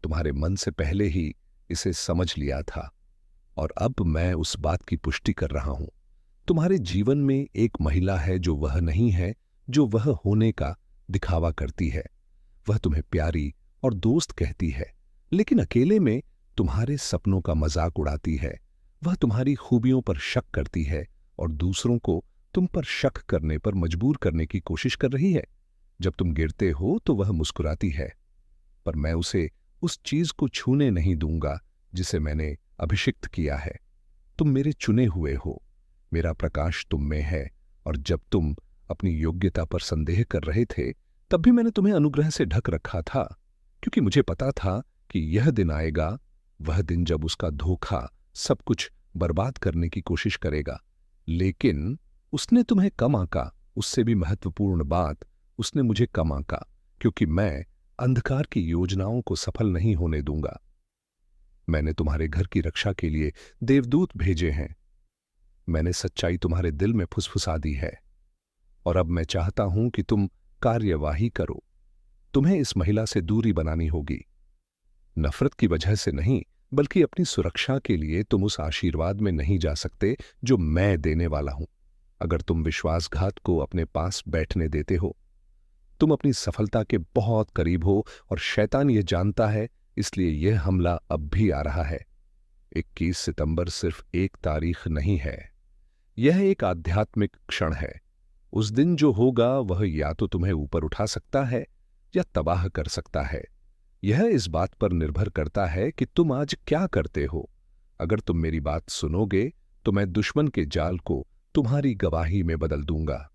तुम्हारे मन से पहले ही इसे समझ लिया था, और अब मैं उस बात की पुष्टि कर रहा हूं। तुम्हारे जीवन में एक महिला है जो वह नहीं है जो वह होने का दिखावा करती है। वह तुम्हें प्यारी और दोस्त कहती है, लेकिन अकेले में तुम्हारे सपनों का मजाक उड़ाती है। वह तुम्हारी खूबियों पर शक करती है और दूसरों को तुम पर शक करने पर मजबूर करने की कोशिश कर रही है। जब तुम गिरते हो तो वह मुस्कुराती है, पर मैं उसे उस चीज को छूने नहीं दूंगा जिसे मैंने अभिषिक्त किया है। तुम मेरे चुने हुए हो, मेरा प्रकाश तुम में है, और जब तुम अपनी योग्यता पर संदेह कर रहे थे तब भी मैंने तुम्हें अनुग्रह से ढक रखा था, क्योंकि मुझे पता था कि यह दिन आएगा, वह दिन जब उसका धोखा सब कुछ बर्बाद करने की कोशिश करेगा। लेकिन उसने तुम्हें कम आंका। उससे भी महत्वपूर्ण बात, उसने मुझे कम आंका, क्योंकि मैं अंधकार की योजनाओं को सफल नहीं होने दूंगा। मैंने तुम्हारे घर की रक्षा के लिए देवदूत भेजे हैं। मैंने सच्चाई तुम्हारे दिल में फुसफुसा दी है, और अब मैं चाहता हूं कि तुम कार्यवाही करो। तुम्हें इस महिला से दूरी बनानी होगी। नफरत की वजह से नहीं, बल्कि अपनी सुरक्षा के लिए तुम उस आशीर्वाद में नहीं जा सकते जो मैं देने वाला हूं। अगर तुम विश्वासघात को अपने पास बैठने देते हो, तुम अपनी सफलता के बहुत करीब हो, और शैतान यह जानता है, इसलिए यह हमला अब भी आ रहा है। 21 सितंबर सिर्फ एक तारीख नहीं है, यह एक आध्यात्मिक क्षण है। उस दिन जो होगा वह या तो तुम्हें ऊपर उठा सकता है या तबाह कर सकता है। यह इस बात पर निर्भर करता है कि तुम आज क्या करते हो। अगर तुम मेरी बात सुनोगे तो मैं दुश्मन के जाल को तुम्हारी गवाही में बदल दूंगा।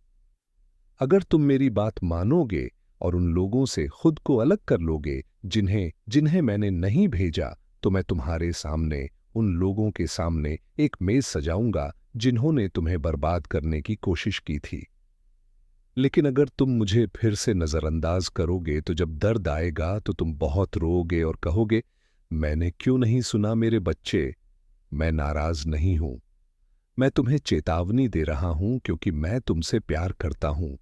अगर तुम मेरी बात मानोगे और उन लोगों से खुद को अलग कर लोगे जिन्हें जिन्हें मैंने नहीं भेजा, तो मैं तुम्हारे सामने उन लोगों के सामने एक मेज सजाऊंगा जिन्होंने तुम्हें बर्बाद करने की कोशिश की थी। लेकिन अगर तुम मुझे फिर से नजरअंदाज करोगे तो जब दर्द आएगा तो तुम बहुत रोओगे और कहोगे, मैंने क्यों नहीं सुना मेरे बच्चे। मैं नाराज नहीं हूं, मैं तुम्हें चेतावनी दे रहा हूं क्योंकि मैं तुमसे प्यार करता हूं।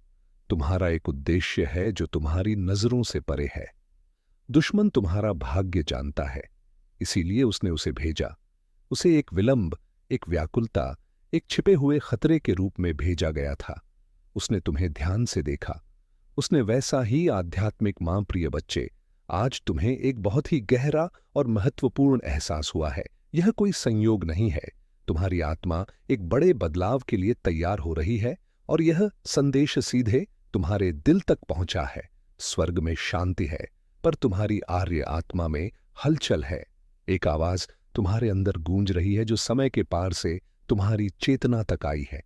तुम्हारा एक उद्देश्य है जो तुम्हारी नजरों से परे है। दुश्मन तुम्हारा भाग्य जानता है, इसीलिए उसने उसे भेजा। उसे एक विलंब, एक व्याकुलता, एक छिपे हुए खतरे के रूप में भेजा गया था। उसने तुम्हें ध्यान से देखा। उसने वैसा ही आध्यात्मिक मां प्रिय बच्चे, आज तुम्हें एक बहुत ही गहरा और महत्वपूर्ण एहसास हुआ है। यह कोई संयोग नहीं है। तुम्हारी आत्मा एक बड़े बदलाव के लिए तैयार हो रही है, और यह संदेश सीधे तुम्हारे दिल तक पहुंचा है। स्वर्ग में शांति है, पर तुम्हारी आर्य आत्मा में हलचल है। एक आवाज तुम्हारे अंदर गूंज रही है जो समय के पार से तुम्हारी चेतना तक आई है।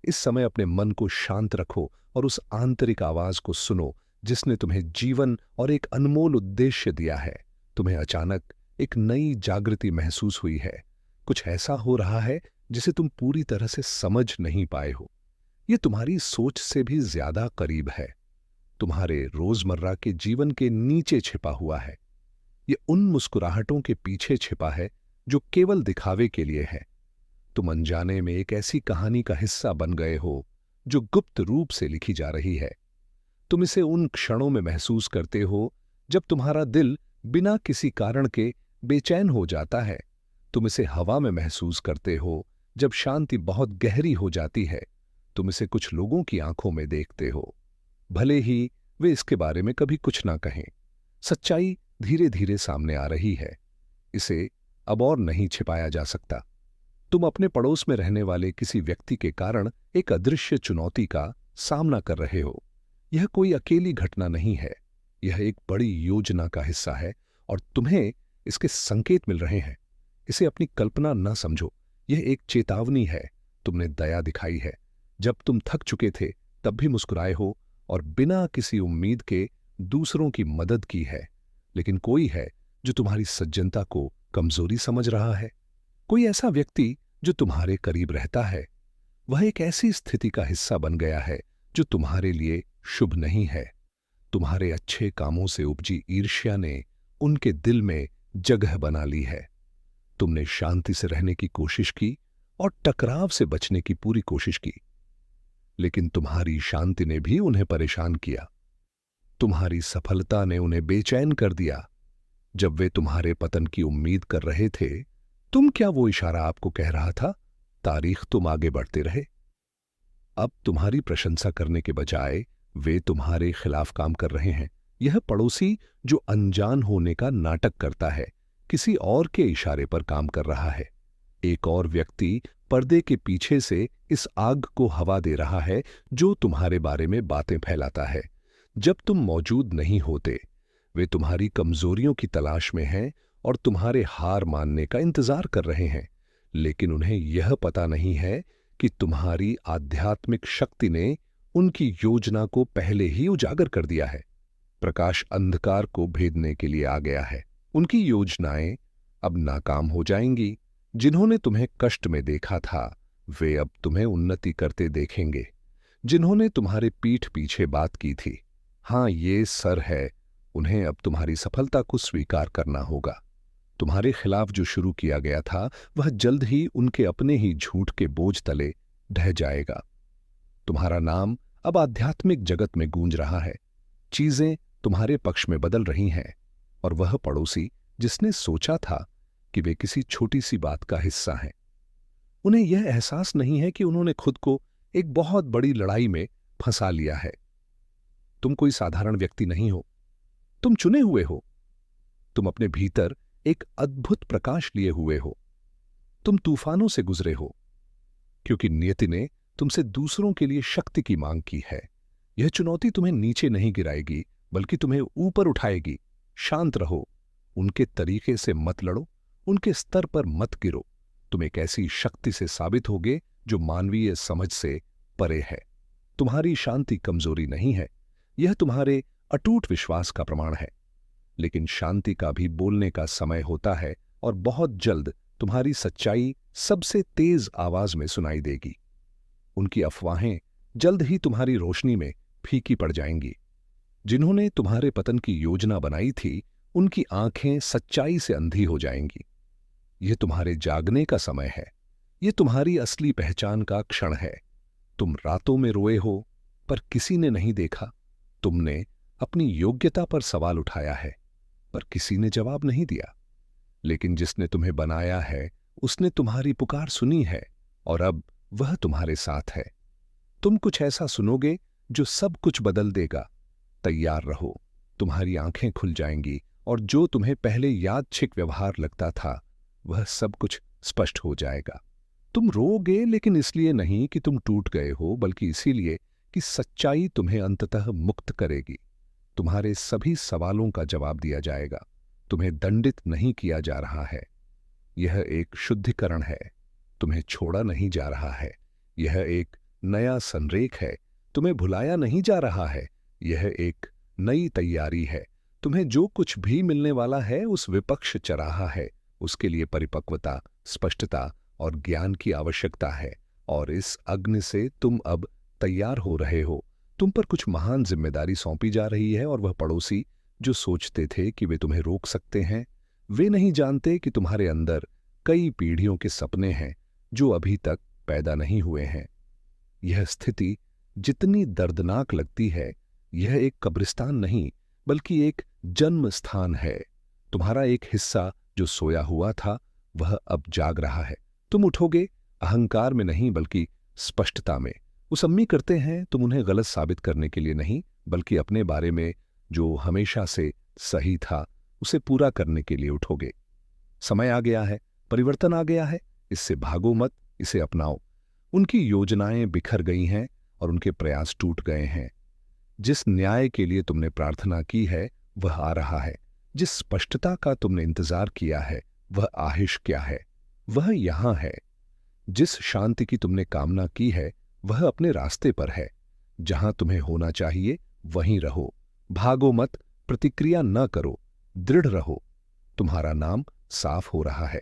इस समय अपने मन को शांत रखो और उस आंतरिक आवाज को सुनो जिसने तुम्हें जीवन और एक अनमोल उद्देश्य दिया है। तुम्हें अचानक एक नई जागृति महसूस हुई है। कुछ ऐसा हो रहा है जिसे तुम पूरी तरह से समझ नहीं पाए हो। यह तुम्हारी सोच से भी ज्यादा करीब है, तुम्हारे रोजमर्रा के जीवन के नीचे छिपा हुआ है। यह उन मुस्कुराहटों के पीछे छिपा है जो केवल दिखावे के लिए है। तुम अनजाने में एक ऐसी कहानी का हिस्सा बन गए हो जो गुप्त रूप से लिखी जा रही है। तुम इसे उन क्षणों में महसूस करते हो जब तुम्हारा दिल बिना किसी कारण के बेचैन हो जाता है। तुम इसे हवा में महसूस करते हो जब शांति बहुत गहरी हो जाती है। तुम इसे कुछ लोगों की आंखों में देखते हो, भले ही वे इसके बारे में कभी कुछ ना कहें। सच्चाई धीरे धीरे सामने आ रही है। इसे अब और नहीं छिपाया जा सकता। तुम अपने पड़ोस में रहने वाले किसी व्यक्ति के कारण एक अदृश्य चुनौती का सामना कर रहे हो। यह कोई अकेली घटना नहीं है, यह एक बड़ी योजना का हिस्सा है और तुम्हें इसके संकेत मिल रहे हैं। इसे अपनी कल्पना न समझो, यह एक चेतावनी है। तुमने दया दिखाई है। जब तुम थक चुके थे तब भी मुस्कुराए हो और बिना किसी उम्मीद के दूसरों की मदद की है। लेकिन कोई है जो तुम्हारी सज्जनता को कमजोरी समझ रहा है। कोई ऐसा व्यक्ति जो तुम्हारे करीब रहता है, वह एक ऐसी स्थिति का हिस्सा बन गया है जो तुम्हारे लिए शुभ नहीं है। तुम्हारे अच्छे कामों से उपजी ईर्ष्या ने उनके दिल में जगह बना ली है। तुमने शांति से रहने की कोशिश की और टकराव से बचने की पूरी कोशिश की, लेकिन तुम्हारी शांति ने भी उन्हें परेशान किया। तुम्हारी सफलता ने उन्हें बेचैन कर दिया। जब वे तुम्हारे पतन की उम्मीद कर रहे थे, तुम क्या वो इशारा आपको कह रहा था? तारीख तुम आगे बढ़ते रहे। अब तुम्हारी प्रशंसा करने के बजाय वे तुम्हारे खिलाफ काम कर रहे हैं। यह पड़ोसी जो अनजान होने का नाटक करता है, किसी और के इशारे पर काम कर रहा है। एक और व्यक्ति पर्दे के पीछे से इस आग को हवा दे रहा है जो तुम्हारे बारे में बातें फैलाता है। जब तुम मौजूद नहीं होते, वे तुम्हारी कमजोरियों की तलाश में हैं और तुम्हारे हार मानने का इंतजार कर रहे हैं। लेकिन उन्हें यह पता नहीं है कि तुम्हारी आध्यात्मिक शक्ति ने उनकी योजना को पहले ही उजागर कर दिया है। प्रकाश अंधकार को भेदने के लिए आ गया है। उनकी योजनाएं अब नाकाम हो जाएंगी। जिन्होंने तुम्हें कष्ट में देखा था, वे अब तुम्हें उन्नति करते देखेंगे। जिन्होंने तुम्हारे पीठ पीछे बात की थी, हां ये सर है, उन्हें अब तुम्हारी सफलता को स्वीकार करना होगा। तुम्हारे खिलाफ जो शुरू किया गया था, वह जल्द ही उनके अपने ही झूठ के बोझ तले ढह जाएगा। तुम्हारा नाम अब आध्यात्मिक जगत में गूंज रहा है। चीजें तुम्हारे पक्ष में बदल रही हैं और वह पड़ोसी जिसने सोचा था कि वे किसी छोटी सी बात का हिस्सा हैं, उन्हें यह एहसास नहीं है कि उन्होंने खुद को एक बहुत बड़ी लड़ाई में फंसा लिया है। तुम कोई साधारण व्यक्ति नहीं हो, तुम चुने हुए हो। तुम अपने भीतर एक अद्भुत प्रकाश लिए हुए हो। तुम तूफानों से गुजरे हो, क्योंकि नियति ने तुमसे दूसरों के लिए शक्ति की मांग की है। यह चुनौती तुम्हें नीचे नहीं गिराएगी, बल्कि तुम्हें ऊपर उठाएगी। शांत रहो, उनके तरीके से मत लड़ो, उनके स्तर पर मत गिरो। तुम एक ऐसी शक्ति से साबित होगे जो मानवीय समझ से परे है। तुम्हारी शांति कमजोरी नहीं है, यह तुम्हारे अटूट विश्वास का प्रमाण है। लेकिन शांति का भी बोलने का समय होता है और बहुत जल्द तुम्हारी सच्चाई सबसे तेज आवाज में सुनाई देगी। उनकी अफवाहें जल्द ही तुम्हारी रोशनी में फीकी पड़ जाएंगी। जिन्होंने तुम्हारे पतन की योजना बनाई थी, उनकी आंखें सच्चाई से अंधी हो जाएंगी। यह तुम्हारे जागने का समय है। यह तुम्हारी असली पहचान का क्षण है। तुम रातों में रोए हो, पर किसी ने नहीं देखा। तुमने अपनी योग्यता पर सवाल उठाया है, पर किसी ने जवाब नहीं दिया। लेकिन जिसने तुम्हें बनाया है, उसने तुम्हारी पुकार सुनी है और अब वह तुम्हारे साथ है। तुम कुछ ऐसा सुनोगे जो सब कुछ बदल देगा। तैयार रहो, तुम्हारी आंखें खुल जाएंगी और जो तुम्हें पहले यादृच्छिक व्यवहार लगता था, वह सब कुछ स्पष्ट हो जाएगा। तुम रोओगे, लेकिन इसलिए नहीं कि तुम टूट गए हो, बल्कि इसीलिए कि सच्चाई तुम्हें अंततः मुक्त करेगी। तुम्हारे सभी सवालों का जवाब दिया जाएगा। तुम्हें दंडित नहीं किया जा रहा है, यह एक शुद्धिकरण है। तुम्हें छोड़ा नहीं जा रहा है, यह एक नया संरेख है। तुम्हें भुलाया नहीं जा रहा है, यह एक नई तैयारी है। तुम्हें जो कुछ भी मिलने वाला है, उस विपक्ष चराहा है। उसके लिए परिपक्वता, स्पष्टता और ज्ञान की आवश्यकता है। और इस अग्नि से तुम अब तैयार हो रहे हो। तुम पर कुछ महान जिम्मेदारी सौंपी जा रही है और वह पड़ोसी जो सोचते थे कि वे तुम्हें रोक सकते हैं, वे नहीं जानते कि तुम्हारे अंदर कई पीढ़ियों के सपने हैं जो अभी तक पैदा नहीं हुए हैं। यह स्थिति जितनी दर्दनाक लगती है, यह एक कब्रिस्तान नहीं, बल्कि एक जन्म स्थान है। तुम्हारा एक हिस्सा जो सोया हुआ था, वह अब जाग रहा है। तुम उठोगे, अहंकार में नहीं बल्कि स्पष्टता में। उसम्मी करते हैं तुम उन्हें गलत साबित करने के लिए नहीं, बल्कि अपने बारे में जो हमेशा से सही था, उसे पूरा करने के लिए उठोगे। समय आ गया है, परिवर्तन आ गया है। इससे भागो मत, इसे अपनाओ। उनकी योजनाएं बिखर गई हैं और उनके प्रयास टूट गए हैं। जिस न्याय के लिए तुमने प्रार्थना की है वह आ रहा है। जिस स्पष्टता का तुमने इंतजार किया है वह आहिश क्या है, वह यहां है। जिस शांति की तुमने कामना की है वह अपने रास्ते पर है। जहां तुम्हें होना चाहिए वहीं रहो, भागो मत, प्रतिक्रिया न करो, दृढ़ रहो। तुम्हारा नाम साफ हो रहा है,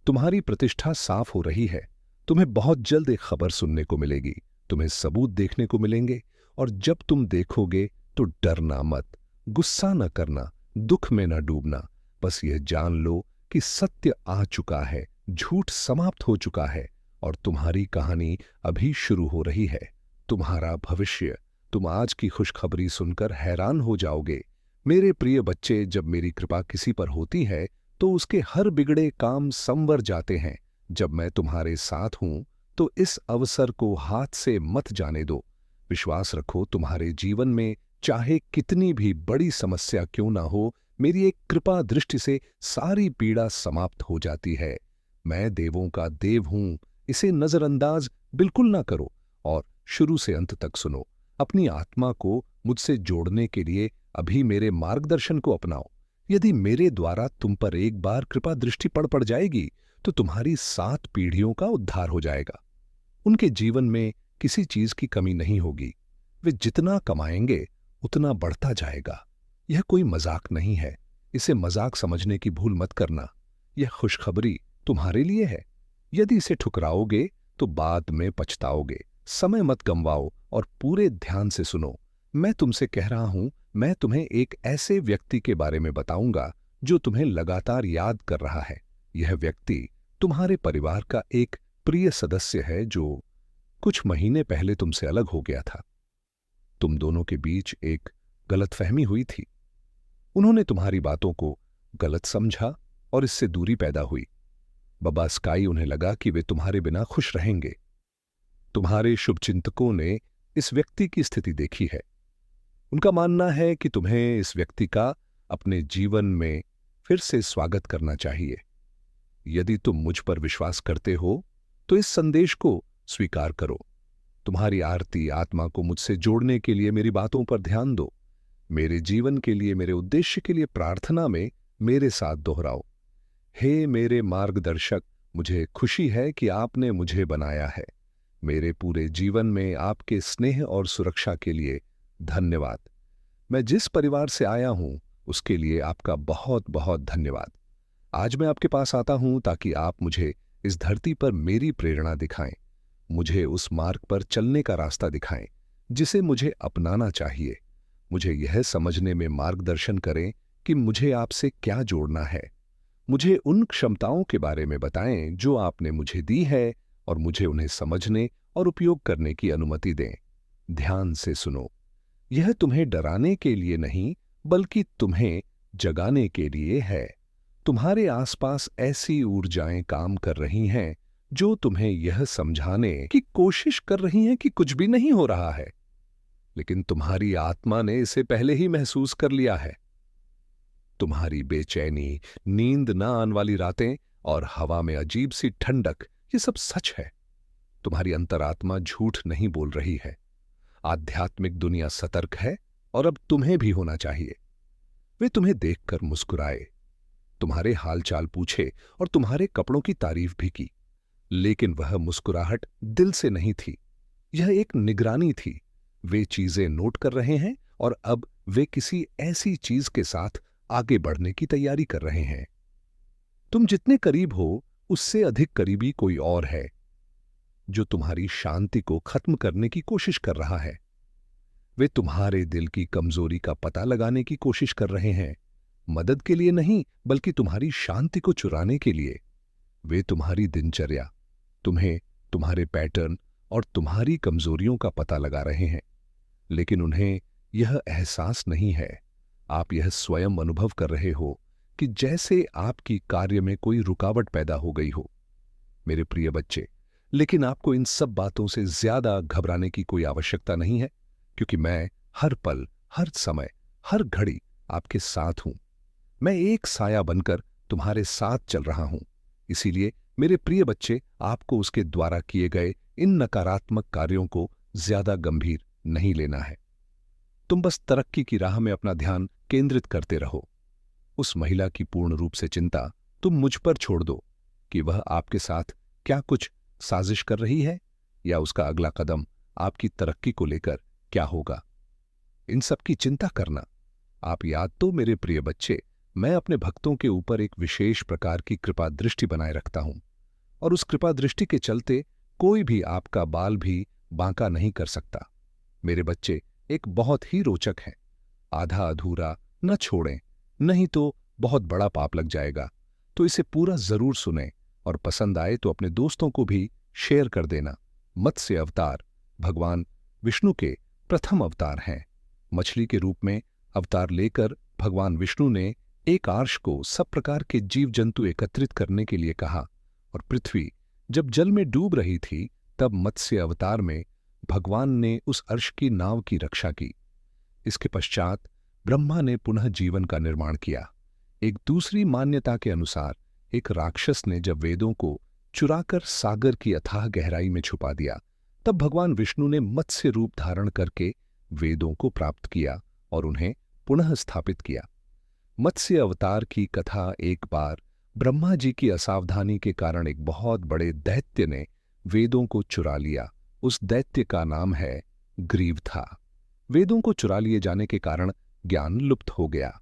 तुम्हारी प्रतिष्ठा साफ हो रही है। तुम्हें बहुत जल्द एक खबर सुनने को मिलेगी, तुम्हें सबूत देखने को मिलेंगे। और जब तुम देखोगे तो डरना मत, गुस्सा न करना, दुख में न डूबना। बस यह जान लो कि सत्य आ चुका है, झूठ समाप्त हो चुका है और तुम्हारी कहानी अभी शुरू हो रही है। तुम्हारा भविष्य, तुम आज की खुशखबरी सुनकर हैरान हो जाओगे। मेरे प्रिय बच्चे, जब मेरी कृपा किसी पर होती है तो उसके हर बिगड़े काम संवर जाते हैं। जब मैं तुम्हारे साथ हूं तो इस अवसर को हाथ से मत जाने दो। विश्वास रखो, तुम्हारे जीवन में चाहे कितनी भी बड़ी समस्या क्यों ना हो, मेरी एक कृपा दृष्टि से सारी पीड़ा समाप्त हो जाती है। मैं देवों का देव हूं, इसे नजरअंदाज बिल्कुल ना करो और शुरू से अंत तक सुनो। अपनी आत्मा को मुझसे जोड़ने के लिए अभी मेरे मार्गदर्शन को अपनाओ। यदि मेरे द्वारा तुम पर एक बार कृपा दृष्टि पड़ जाएगी तो तुम्हारी 7 पीढ़ियों का उद्धार हो जाएगा। उनके जीवन में किसी चीज की कमी नहीं होगी। वे जितना कमाएंगे उतना बढ़ता जाएगा। यह कोई मजाक नहीं है, इसे मजाक समझने की भूल मत करना। यह खुशखबरी तुम्हारे लिए है। यदि इसे ठुकराओगे तो बाद में पछताओगे। समय मत गंवाओ और पूरे ध्यान से सुनो। मैं तुमसे कह रहा हूं, मैं तुम्हें एक ऐसे व्यक्ति के बारे में बताऊंगा जो तुम्हें लगातार याद कर रहा है। यह व्यक्ति तुम्हारे परिवार का एक प्रिय सदस्य है जो कुछ महीने पहले तुमसे अलग हो गया था। तुम दोनों के बीच एक गलतफहमी हुई थी। उन्होंने तुम्हारी बातों को गलत समझा और इससे दूरी पैदा हुई। बब्बा स्काई, उन्हें लगा कि वे तुम्हारे बिना खुश रहेंगे। तुम्हारे शुभचिंतकों ने इस व्यक्ति की स्थिति देखी है। उनका मानना है कि तुम्हें इस व्यक्ति का अपने जीवन में फिर से स्वागत करना चाहिए। यदि तुम मुझ पर विश्वास करते हो तो इस संदेश को स्वीकार करो। तुम्हारी आरती आत्मा को मुझसे जोड़ने के लिए मेरी बातों पर ध्यान दो। मेरे जीवन के लिए, मेरे उद्देश्य के लिए प्रार्थना में मेरे साथ दोहराओ। हे मेरे मार्गदर्शक, मुझे खुशी है कि आपने मुझे बनाया है। मेरे पूरे जीवन में आपके स्नेह और सुरक्षा के लिए धन्यवाद। मैं जिस परिवार से आया हूं उसके लिए आपका बहुत बहुत धन्यवाद। आज मैं आपके पास आता हूं ताकि आप मुझे इस धरती पर मेरी प्रेरणा दिखाएं, मुझे उस मार्ग पर चलने का रास्ता दिखाएं जिसे मुझे अपनाना चाहिए। मुझे यह समझने में मार्गदर्शन करें कि मुझे आपसे क्या जोड़ना है। मुझे उन क्षमताओं के बारे में बताएं जो आपने मुझे दी है और मुझे उन्हें समझने और उपयोग करने की अनुमति दें। ध्यान से सुनो। यह तुम्हें डराने के लिए नहीं बल्कि तुम्हें जगाने के लिए है। तुम्हारे आसपास ऐसी ऊर्जाएं काम कर रही हैं जो तुम्हें यह समझाने की कोशिश कर रही हैं कि कुछ भी नहीं हो रहा है, लेकिन तुम्हारी आत्मा ने इसे पहले ही महसूस कर लिया है। तुम्हारी बेचैनी, नींद न आने वाली रातें और हवा में अजीब सी ठंडक, ये सब सच है। तुम्हारी अंतरात्मा झूठ नहीं बोल रही है। आध्यात्मिक दुनिया सतर्क है और अब तुम्हें भी होना चाहिए। वे तुम्हें देखकर मुस्कुराए, तुम्हारे हालचाल पूछे और तुम्हारे कपड़ों की तारीफ भी की, लेकिन वह मुस्कुराहट दिल से नहीं थी। यह एक निगरानी थी। वे चीजें नोट कर रहे हैं और अब वे किसी ऐसी चीज के साथ आगे बढ़ने की तैयारी कर रहे हैं। तुम जितने करीब हो उससे अधिक करीबी कोई और है जो तुम्हारी शांति को खत्म करने की कोशिश कर रहा है। वे तुम्हारे दिल की कमजोरी का पता लगाने की कोशिश कर रहे हैं, मदद के लिए नहीं बल्कि तुम्हारी शांति को चुराने के लिए। वे तुम्हारी दिनचर्या, तुम्हें, तुम्हारे पैटर्न और तुम्हारी कमजोरियों का पता लगा रहे हैं, लेकिन उन्हें यह एहसास नहीं है। आप यह स्वयं अनुभव कर रहे हो कि जैसे आपकी कार्य में कोई रुकावट पैदा हो गई हो। मेरे प्रिय बच्चे, लेकिन आपको इन सब बातों से ज्यादा घबराने की कोई आवश्यकता नहीं है, क्योंकि मैं हर पल, हर समय, हर घड़ी आपके साथ हूं। मैं एक साया बनकर तुम्हारे साथ चल रहा हूं। इसीलिए मेरे प्रिय बच्चे, आपको उसके द्वारा किए गए इन नकारात्मक कार्यों को ज्यादा गंभीर नहीं लेना है। तुम बस तरक्की की राह में अपना ध्यान केंद्रित करते रहो। उस महिला की पूर्ण रूप से चिंता तुम मुझ पर छोड़ दो कि वह आपके साथ क्या कुछ साजिश कर रही है, या उसका अगला कदम आपकी तरक्की को लेकर क्या होगा। इन सब की चिंता करना। आप याद तो मेरे प्रिय बच्चे, मैं अपने भक्तों के ऊपर एक विशेष प्रकार की कृपा दृष्टि बनाए रखता हूं, और उस कृपा दृष्टि के चलते कोई भी आपका बाल भी बांका नहीं कर सकता। मेरे बच्चे एक बहुत ही रोचक हैं। आधा अधूरा न छोड़ें, नहीं तो बहुत बड़ा पाप लग जाएगा। तो इसे पूरा जरूर सुनें, और पसंद आए तो अपने दोस्तों को भी शेयर कर देना। मत्स्य अवतार भगवान विष्णु के प्रथम अवतार हैं। मछली के रूप में अवतार लेकर भगवान विष्णु ने एक आर्ष को सब प्रकार के जीव जंतु एकत्रित करने के लिए कहा, और पृथ्वी जब जल में डूब रही थी तब मत्स्य अवतार में भगवान ने उस अर्श की नाव की रक्षा की। इसके पश्चात ब्रह्मा ने पुनः जीवन का निर्माण किया। एक दूसरी मान्यता के अनुसार एक राक्षस ने जब वेदों को चुराकर सागर की अथाह गहराई में छुपा दिया, तब भगवान विष्णु ने मत्स्य रूप धारण करके वेदों को प्राप्त किया और उन्हें पुनः स्थापित किया। मत्स्य अवतार की कथा एक बार ब्रह्मा जी की असावधानी के कारण एक बहुत बड़े दैत्य ने वेदों को चुरा लिया। उस दैत्य का नाम है ग्रीव था। वेदों को चुरा लिए जाने के कारण ज्ञान लुप्त हो गया।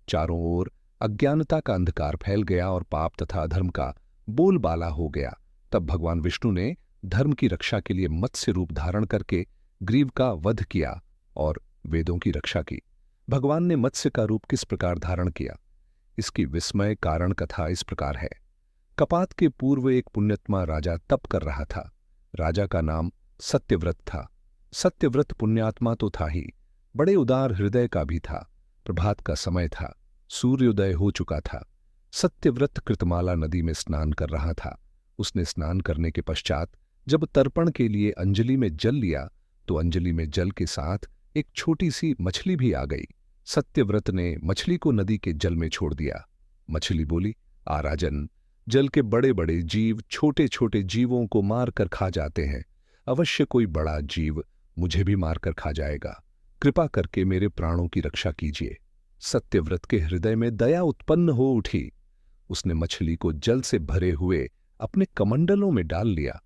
चारों ओर अज्ञानता का अंधकार फैल गया और पाप तथा अधर्म का बोलबाला हो गया। तब भगवान विष्णु ने धर्म की रक्षा के लिए मत्स्य रूप धारण करके ग्रीव का वध किया और वेदों की रक्षा की। भगवान ने मत्स्य का रूप किस प्रकार धारण किया, इसकी विस्मय कारण कथा इस प्रकार है। कपात के पूर्व एक पुण्यात्मा राजा तप कर रहा था। राजा का नाम सत्यव्रत था। सत्यव्रत पुण्यात्मा तो था ही, बड़े उदार हृदय का भी था। प्रभात का समय था, सूर्योदय हो चुका था। सत्यव्रत कृतमाला नदी में स्नान कर रहा था। उसने स्नान करने के पश्चात जब तर्पण के लिए अंजलि में जल लिया तो अंजलि में जल के साथ एक छोटी सी मछली भी आ गई। सत्यव्रत ने मछली को नदी के जल में छोड़ दिया। मछली बोली, आ राजन, जल के बड़े बड़े जीव छोटे छोटे जीवों को मार कर खा जाते हैं। अवश्य कोई बड़ा जीव मुझे भी मारकर खा जाएगा। कृपा करके मेरे प्राणों की रक्षा कीजिए। सत्यव्रत के हृदय में दया उत्पन्न हो उठी। उसने मछली को जल से भरे हुए अपने कमंडलों में डाल लिया।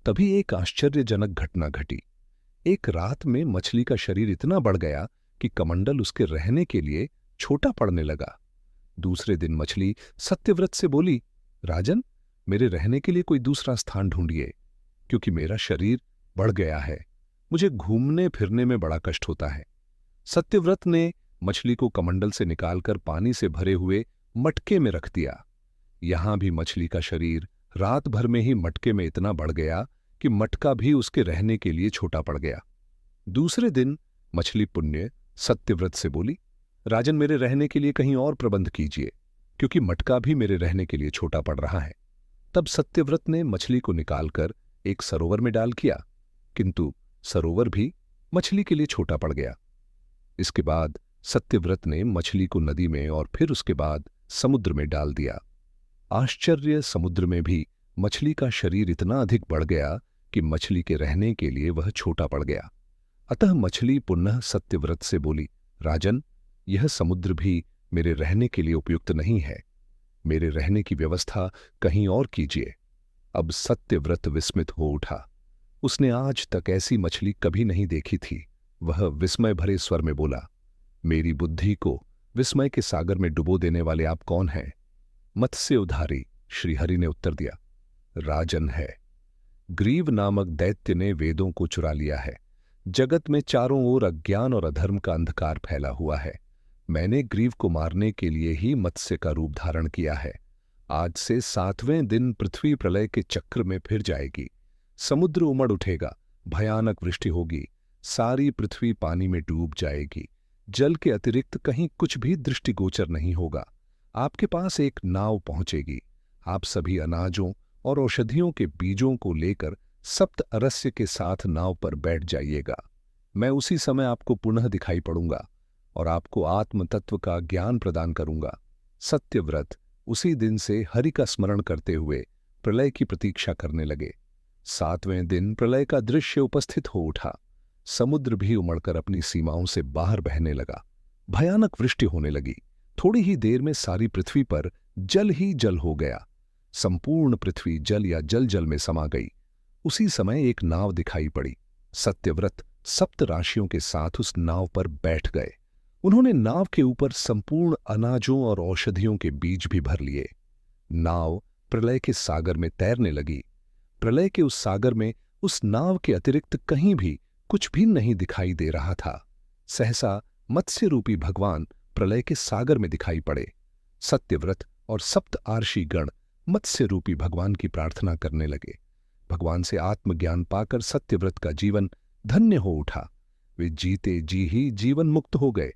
तभी एक आश्चर्यजनक घटना घटी। एक रात में मछली का शरीर इतना बढ़ गया कि कमंडल उसके रहने के लिए छोटा पड़ने लगा। दूसरे दिन मछली सत्यव्रत से बोली, राजन, मेरे रहने के लिए कोई दूसरा स्थान ढूंढिए, क्योंकि मेरा शरीर बढ़ गया है। मुझे घूमने फिरने में बड़ा कष्ट होता है। सत्यव्रत ने मछली को कमंडल से निकालकर पानी से भरे हुए मटके में रख दिया। यहां भी मछली का शरीर रात भर में ही मटके में इतना बढ़ गया कि मटका भी उसके रहने के लिए छोटा पड़ गया। दूसरे दिन मछली पुण्य सत्यव्रत से बोली, राजन, मेरे रहने के लिए कहीं और प्रबंध कीजिए, क्योंकि मटका भी मेरे रहने के लिए छोटा पड़ रहा है। तब सत्यव्रत ने मछली को निकालकर एक सरोवर में डाल किया, किंतु सरोवर भी मछली के लिए छोटा पड़ गया। इसके बाद सत्यव्रत ने मछली को नदी में और फिर उसके बाद समुद्र में डाल दिया। आश्चर्य, समुद्र में भी मछली का शरीर इतना अधिक बढ़ गया कि मछली के रहने के लिए वह छोटा पड़ गया। अतः मछली पुनः सत्यव्रत से बोली, राजन, यह समुद्र भी मेरे रहने के लिए उपयुक्त नहीं है। मेरे रहने की व्यवस्था कहीं और कीजिए। अब सत्यव्रत विस्मित हो उठा। उसने आज तक ऐसी मछली कभी नहीं देखी थी। वह विस्मय भरे स्वर में बोला, मेरी बुद्धि को विस्मय के सागर में डुबो देने वाले आप कौन हैं? मत्स्य उधारी श्रीहरि ने उत्तर दिया, राजन है। ग्रीव नामक दैत्य ने वेदों को चुरा लिया है। जगत में चारों ओर अज्ञान और अधर्म का अंधकार फैला हुआ है। मैंने ग्रीव को मारने के लिए ही मत्स्य का रूप धारण किया है। आज से 7वें दिन पृथ्वी प्रलय के चक्र में फिर जाएगी। समुद्र उमड़ उठेगा, भयानक वृष्टि होगी, सारी पृथ्वी पानी में डूब जाएगी। जल के अतिरिक्त कहीं कुछ भी दृष्टिगोचर नहीं होगा। आपके पास एक नाव पहुंचेगी। आप सभी अनाजों और औषधियों के बीजों को लेकर सप्त अरस्य के साथ नाव पर बैठ जाइएगा। मैं उसी समय आपको पुनः दिखाई पड़ूंगा और आपको आत्म तत्व का ज्ञान प्रदान करूंगा। सत्यव्रत उसी दिन से हरि का स्मरण करते हुए प्रलय की प्रतीक्षा करने लगे। 7वें दिन प्रलय का दृश्य उपस्थित हो उठा। समुद्र भी उमड़कर अपनी सीमाओं से बाहर बहने लगा। भयानक वृष्टि होने लगी। थोड़ी ही देर में सारी पृथ्वी पर जल ही जल हो गया। संपूर्ण पृथ्वी जल या जल जल में समा गई। उसी समय एक नाव दिखाई पड़ी। सत्यव्रत सप्त राशियों के साथ उस नाव पर बैठ गए। उन्होंने नाव के ऊपर संपूर्ण अनाजों और औषधियों के बीज भी भर लिए। नाव प्रलय के सागर में तैरने लगी। प्रलय के उस सागर में उस नाव के अतिरिक्त कहीं भी कुछ भी नहीं दिखाई दे रहा था। सहसा मत्स्य रूपी भगवान प्रलय के सागर में दिखाई पड़े। सत्यव्रत और सप्त आर्षि गण मत्स्य रूपी भगवान की प्रार्थना करने लगे। भगवान से आत्मज्ञान पाकर सत्यव्रत का जीवन धन्य हो उठा। वे जीते जी ही जीवन मुक्त हो गए।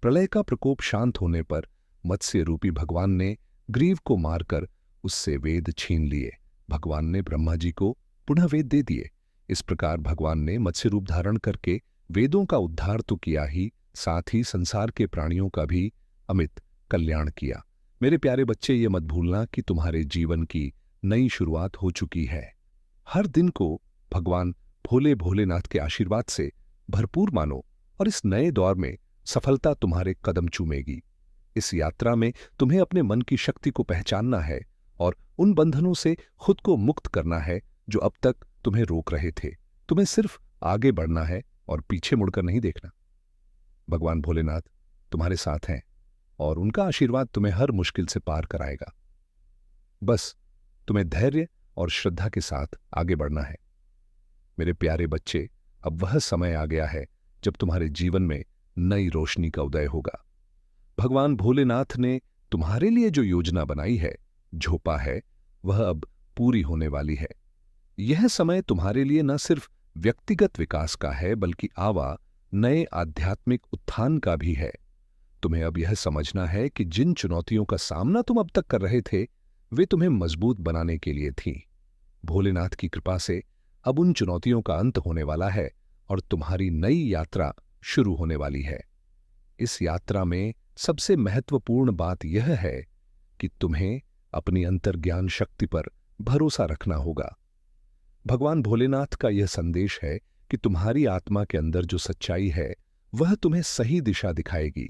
प्रलय का प्रकोप शांत होने पर मत्स्य रूपी भगवान ने ग्रीव को मारकर उससे वेद छीन लिए। भगवान ने ब्रह्मा जी को पुनः वेद दे दिए। इस प्रकार भगवान ने मत्स्य रूप धारण करके वेदों का उद्धार तो किया ही, साथ ही संसार के प्राणियों का भी अमित कल्याण किया। मेरे प्यारे बच्चे, ये मत भूलना कि तुम्हारे जीवन की नई शुरुआत हो चुकी है। हर दिन को भगवान भोले भोलेनाथ के आशीर्वाद से भरपूर मानो और इस नए दौर में सफलता तुम्हारे कदम चूमेगी। इस यात्रा में तुम्हें अपने मन की शक्ति को पहचानना है और उन बंधनों से खुद को मुक्त करना है जो अब तक तुम्हें रोक रहे थे। तुम्हें सिर्फ आगे बढ़ना है और पीछे मुड़कर नहीं देखना। भगवान भोलेनाथ तुम्हारे साथ हैं और उनका आशीर्वाद तुम्हें हर मुश्किल से पार कराएगा। बस तुम्हें धैर्य और श्रद्धा के साथ आगे बढ़ना है। मेरे प्यारे बच्चे, अब वह समय आ गया है जब तुम्हारे जीवन में नई रोशनी का उदय होगा। भगवान भोलेनाथ ने तुम्हारे लिए जो योजना बनाई है, झोंपा है, वह अब पूरी होने वाली है। यह समय तुम्हारे लिए न सिर्फ व्यक्तिगत विकास का है बल्कि नए आध्यात्मिक उत्थान का भी है। तुम्हें अब यह समझना है कि जिन चुनौतियों का सामना तुम अब तक कर रहे थे, वे तुम्हें मजबूत बनाने के लिए थीं। भोलेनाथ की कृपा से अब उन चुनौतियों का अंत होने वाला है और तुम्हारी नई यात्रा शुरू होने वाली है। इस यात्रा में सबसे महत्वपूर्ण बात यह है कि तुम्हें अपनी अंतर्ज्ञान शक्ति पर भरोसा रखना होगा। भगवान भोलेनाथ का यह संदेश है कि तुम्हारी आत्मा के अंदर जो सच्चाई है, वह तुम्हें सही दिशा दिखाएगी।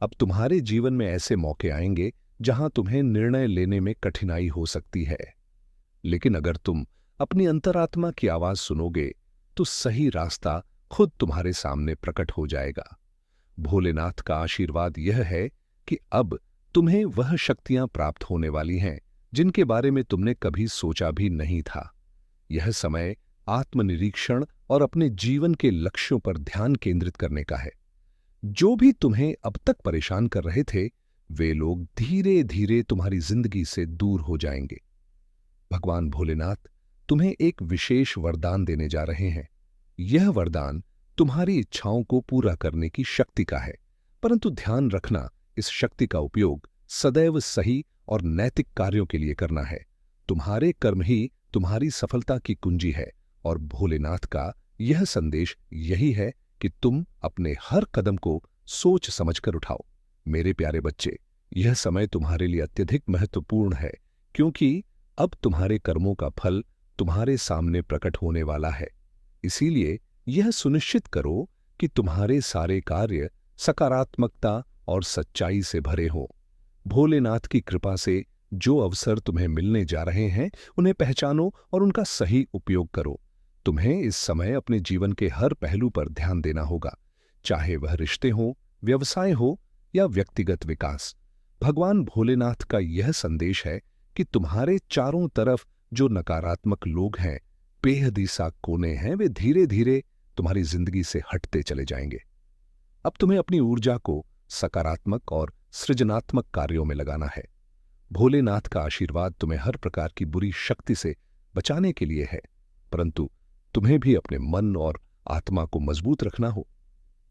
अब तुम्हारे जीवन में ऐसे मौके आएंगे जहां तुम्हें निर्णय लेने में कठिनाई हो सकती है, लेकिन अगर तुम अपनी अंतरात्मा की आवाज सुनोगे तो सही रास्ता खुद तुम्हारे सामने प्रकट हो जाएगा। भोलेनाथ का आशीर्वाद यह है कि अब तुम्हें वह शक्तियां प्राप्त होने वाली हैं जिनके बारे में तुमने कभी सोचा भी नहीं था। यह समय आत्मनिरीक्षण और अपने जीवन के लक्ष्यों पर ध्यान केंद्रित करने का है। जो भी तुम्हें अब तक परेशान कर रहे थे, वे लोग धीरे धीरे तुम्हारी जिंदगी से दूर हो जाएंगे। भगवान भोलेनाथ तुम्हें एक विशेष वरदान देने जा रहे हैं। यह वरदान तुम्हारी इच्छाओं को पूरा करने की शक्ति का है, परंतु ध्यान रखना, इस शक्ति का उपयोग सदैव सही और नैतिक कार्यों के लिए करना है। तुम्हारे कर्म ही तुम्हारी सफलता की कुंजी है और भोलेनाथ का यह संदेश यही है कि तुम अपने हर कदम को सोच समझकर उठाओ। मेरे प्यारे बच्चे, यह समय तुम्हारे लिए अत्यधिक महत्वपूर्ण है क्योंकि अब तुम्हारे कर्मों का फल तुम्हारे सामने प्रकट होने वाला है। इसीलिए यह सुनिश्चित करो कि तुम्हारे सारे कार्य सकारात्मकता और सच्चाई से भरे हों। भोलेनाथ की कृपा से जो अवसर तुम्हें मिलने जा रहे हैं, उन्हें पहचानो और उनका सही उपयोग करो। तुम्हें इस समय अपने जीवन के हर पहलू पर ध्यान देना होगा, चाहे वह रिश्ते हो, व्यवसाय हो या व्यक्तिगत विकास। भगवान भोलेनाथ का यह संदेश है कि तुम्हारे चारों तरफ जो नकारात्मक लोग हैं, बेहद सा कोने हैं, वे धीरे धीरे तुम्हारी जिंदगी से हटते चले जाएंगे। अब तुम्हें अपनी ऊर्जा को सकारात्मक और सृजनात्मक कार्यों में लगाना है। भोलेनाथ का आशीर्वाद तुम्हें हर प्रकार की बुरी शक्ति से बचाने के लिए है, परंतु तुम्हें भी अपने मन और आत्मा को मजबूत रखना हो।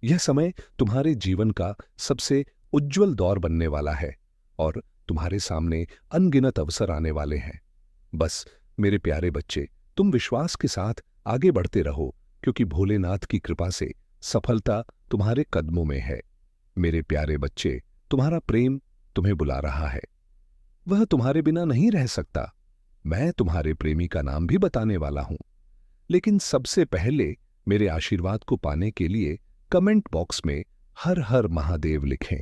यह समय तुम्हारे जीवन का सबसे उज्जवल दौर बनने वाला है और तुम्हारे सामने अनगिनत अवसर आने वाले हैं। बस मेरे प्यारे बच्चे, तुम विश्वास के साथ आगे बढ़ते रहो क्योंकि भोलेनाथ की कृपा से सफलता तुम्हारे कदमों में है। मेरे प्यारे बच्चे, तुम्हारा प्रेम तुम्हें बुला रहा है। वह तुम्हारे बिना नहीं रह सकता। मैं तुम्हारे प्रेमी का नाम भी बताने वाला हूं, लेकिन सबसे पहले मेरे आशीर्वाद को पाने के लिए कमेंट बॉक्स में हर हर महादेव लिखें।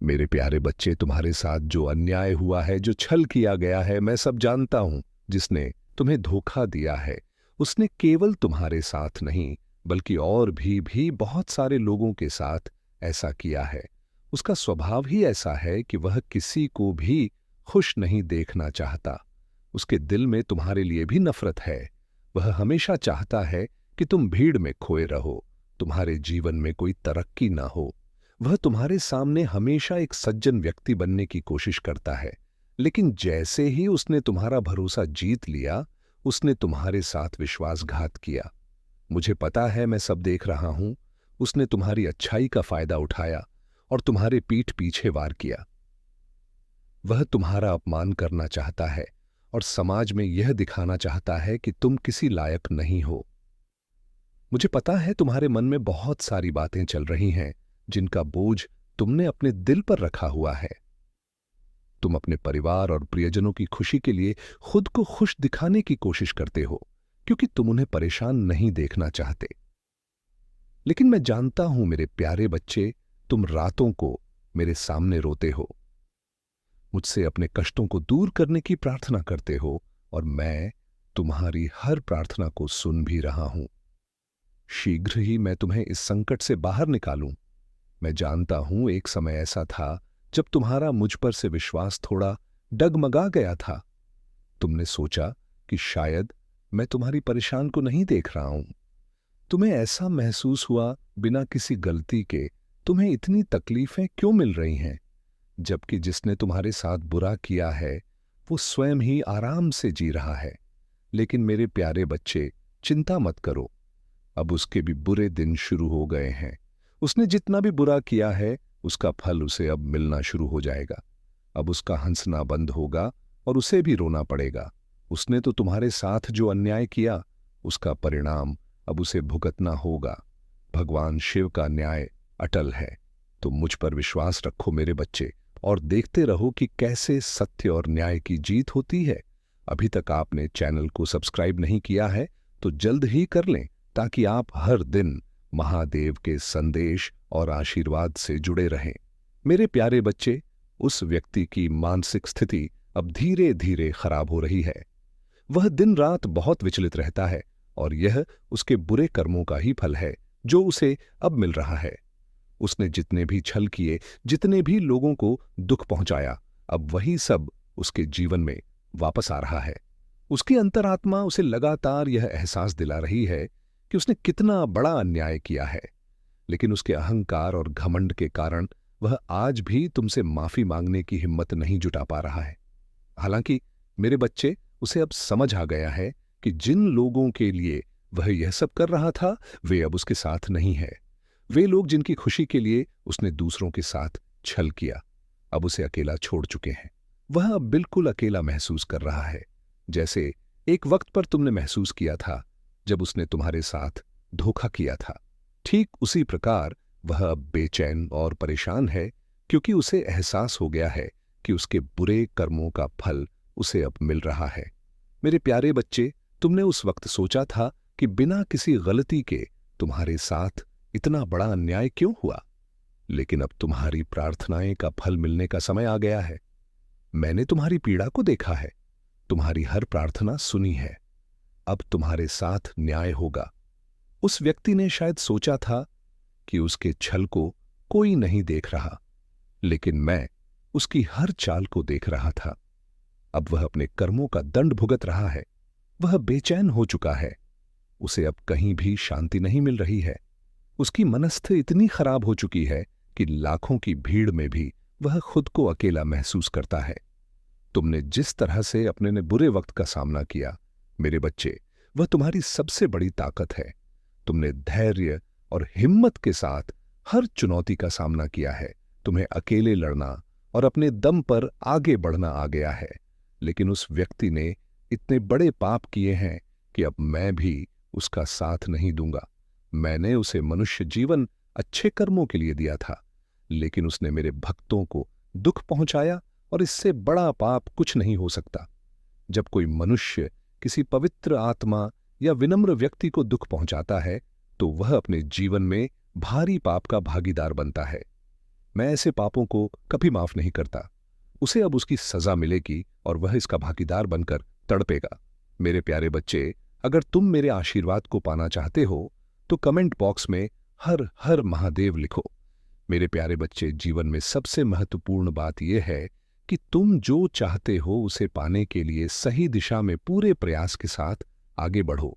मेरे प्यारे बच्चे, तुम्हारे साथ जो अन्याय हुआ है, जो छल किया गया है, मैं सब जानता हूं। जिसने तुम्हें धोखा दिया है उसने केवल तुम्हारे साथ नहीं बल्कि और भी बहुत सारे लोगों के साथ ऐसा किया है। उसका स्वभाव ही ऐसा है कि वह किसी को भी खुश नहीं देखना चाहता। उसके दिल में तुम्हारे लिए भी नफरत है। वह हमेशा चाहता है कि तुम भीड़ में खोए रहो, तुम्हारे जीवन में कोई तरक्की ना हो। वह तुम्हारे सामने हमेशा एक सज्जन व्यक्ति बनने की कोशिश करता है, लेकिन जैसे ही उसने तुम्हारा भरोसा जीत लिया, उसने तुम्हारे साथ विश्वासघात किया। मुझे पता है, मैं सब देख रहा हूं। उसने तुम्हारी अच्छाई का फायदा उठाया और तुम्हारे पीठ पीछे वार किया। वह तुम्हारा अपमान करना चाहता है और समाज में यह दिखाना चाहता है कि तुम किसी लायक नहीं हो। मुझे पता है तुम्हारे मन में बहुत सारी बातें चल रही हैं जिनका बोझ तुमने अपने दिल पर रखा हुआ है। तुम अपने परिवार और प्रियजनों की खुशी के लिए खुद को खुश दिखाने की कोशिश करते हो क्योंकि तुम उन्हें परेशान नहीं देखना चाहते। लेकिन मैं जानता हूं मेरे प्यारे बच्चे, तुम रातों को मेरे सामने रोते हो, मुझसे अपने कष्टों को दूर करने की प्रार्थना करते हो और मैं तुम्हारी हर प्रार्थना को सुन भी रहा हूं। शीघ्र ही मैं तुम्हें इस संकट से बाहर निकालूं। मैं जानता हूं एक समय ऐसा था जब तुम्हारा मुझ पर से विश्वास थोड़ा डगमगा गया था। तुमने सोचा कि शायद मैं तुम्हारी परेशान को नहीं देख रहा हूं। तुम्हें ऐसा महसूस हुआ बिना किसी गलती के तुम्हें इतनी तकलीफें क्यों मिल रही हैं, जबकि जिसने तुम्हारे साथ बुरा किया है वो स्वयं ही आराम से जी रहा है। लेकिन मेरे प्यारे बच्चे, चिंता मत करो, अब उसके भी बुरे दिन शुरू हो गए हैं। उसने जितना भी बुरा किया है उसका फल उसे अब मिलना शुरू हो जाएगा। अब उसका हंसना बंद होगा और उसे भी रोना पड़ेगा। उसने तो तुम्हारे साथ जो अन्याय किया उसका परिणाम अब उसे भुगतना होगा। भगवान शिव का न्याय अटल है। तुम मुझ पर विश्वास रखो मेरे बच्चे और देखते रहो कि कैसे सत्य और न्याय की जीत होती है। अभी तक आपने चैनल को सब्सक्राइब नहीं किया है तो जल्द ही कर लें ताकि आप हर दिन महादेव के संदेश और आशीर्वाद से जुड़े रहें। मेरे प्यारे बच्चे, उस व्यक्ति की मानसिक स्थिति अब धीरे धीरे खराब हो रही है। वह दिन रात बहुत विचलित रहता है और यह उसके बुरे कर्मों का ही फल है जो उसे अब मिल रहा है। उसने जितने भी छल किए, जितने भी लोगों को दुख पहुंचाया, अब वही सब उसके जीवन में वापस आ रहा है। उसकी अंतरात्मा उसे लगातार यह एहसास दिला रही है कि उसने कितना बड़ा अन्याय किया है, लेकिन उसके अहंकार और घमंड के कारण वह आज भी तुमसे माफी मांगने की हिम्मत नहीं जुटा पा रहा है। हालांकि मेरे बच्चे, उसे अब समझ आ गया है कि जिन लोगों के लिए वह यह सब कर रहा था वे अब उसके साथ नहीं है। वे लोग जिनकी खुशी के लिए उसने दूसरों के साथ छल किया अब उसे अकेला छोड़ चुके हैं। वह अब बिल्कुल अकेला महसूस कर रहा है, जैसे एक वक्त पर तुमने महसूस किया था जब उसने तुम्हारे साथ धोखा किया था। ठीक उसी प्रकार वह अब बेचैन और परेशान है क्योंकि उसे एहसास हो गया है कि उसके बुरे कर्मों का फल उसे अब मिल रहा है। मेरे प्यारे बच्चे, तुमने उस वक्त सोचा था कि बिना किसी गलती के तुम्हारे साथ इतना बड़ा अन्याय क्यों हुआ, लेकिन अब तुम्हारी प्रार्थनाएं का फल मिलने का समय आ गया है। मैंने तुम्हारी पीड़ा को देखा है, तुम्हारी हर प्रार्थना सुनी है। अब तुम्हारे साथ न्याय होगा। उस व्यक्ति ने शायद सोचा था कि उसके छल को कोई नहीं देख रहा, लेकिन मैं उसकी हर चाल को देख रहा था। अब वह अपने कर्मों का दंड भुगत रहा है। वह बेचैन हो चुका है। उसे अब कहीं भी शांति नहीं मिल रही है। उसकी मनस्थ इतनी खराब हो चुकी है कि लाखों की भीड़ में भी वह खुद को अकेला महसूस करता है। तुमने जिस तरह से अपने ने बुरे वक्त का सामना किया मेरे बच्चे, वह तुम्हारी सबसे बड़ी ताकत है। तुमने धैर्य और हिम्मत के साथ हर चुनौती का सामना किया है। तुम्हें अकेले लड़ना और अपने दम पर आगे बढ़ना आ गया है। लेकिन उस व्यक्ति ने इतने बड़े पाप किए हैं कि अब मैं भी उसका साथ नहीं दूंगा। मैंने उसे मनुष्य जीवन अच्छे कर्मों के लिए दिया था, लेकिन उसने मेरे भक्तों को दुख पहुंचाया और इससे बड़ा पाप कुछ नहीं हो सकता। जब कोई मनुष्य किसी पवित्र आत्मा या विनम्र व्यक्ति को दुख पहुंचाता है तो वह अपने जीवन में भारी पाप का भागीदार बनता है। मैं ऐसे पापों को कभी माफ नहीं करता। उसे अब उसकी सजा मिलेगी और वह इसका भागीदार बनकर तड़पेगा। मेरे प्यारे बच्चे, अगर तुम मेरे आशीर्वाद को पाना चाहते हो तो कमेंट बॉक्स में हर हर महादेव लिखो। मेरे प्यारे बच्चे, जीवन में सबसे महत्वपूर्ण बात यह है कि तुम जो चाहते हो उसे पाने के लिए सही दिशा में पूरे प्रयास के साथ आगे बढ़ो।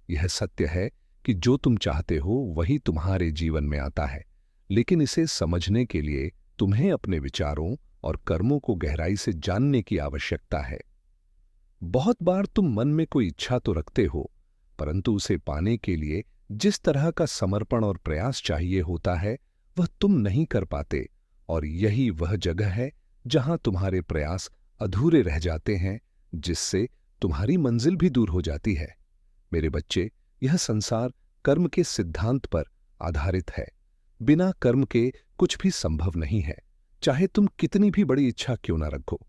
यह सत्य है कि जो तुम चाहते हो वही तुम्हारे जीवन में आता है, लेकिन इसे समझने के लिए तुम्हें अपने विचारों और कर्मों को गहराई से जानने की आवश्यकता है। बहुत बार तुम मन में कोई इच्छा तो रखते हो, परंतु उसे पाने के लिए जिस तरह का समर्पण और प्रयास चाहिए होता है वह तुम नहीं कर पाते, और यही वह जगह है जहां तुम्हारे प्रयास अधूरे रह जाते हैं, जिससे तुम्हारी मंजिल भी दूर हो जाती है। मेरे बच्चे, यह संसार कर्म के सिद्धांत पर आधारित है। बिना कर्म के कुछ भी संभव नहीं है, चाहे तुम कितनी भी बड़ी इच्छा क्यों ना रखो।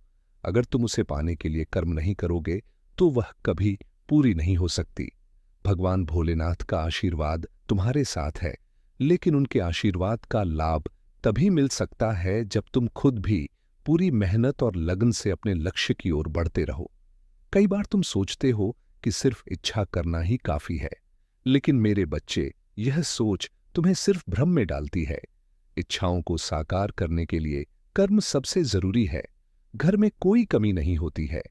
अगर तुम उसे पाने के लिए कर्म नहीं करोगे तो वह कभी पूरी नहीं हो सकती। भगवान भोलेनाथ का आशीर्वाद तुम्हारे साथ है, लेकिन उनके आशीर्वाद का लाभ तभी मिल सकता है जब तुम खुद भी पूरी मेहनत और लगन से अपने लक्ष्य की ओर बढ़ते रहो। कई बार तुम सोचते हो कि सिर्फ इच्छा करना ही काफी है, लेकिन मेरे बच्चे, यह सोच तुम्हें सिर्फ भ्रम में डालती है। इच्छाओं को साकार करने के लिए कर्म सबसे जरूरी है। घर में कोई कमी नहीं होती है।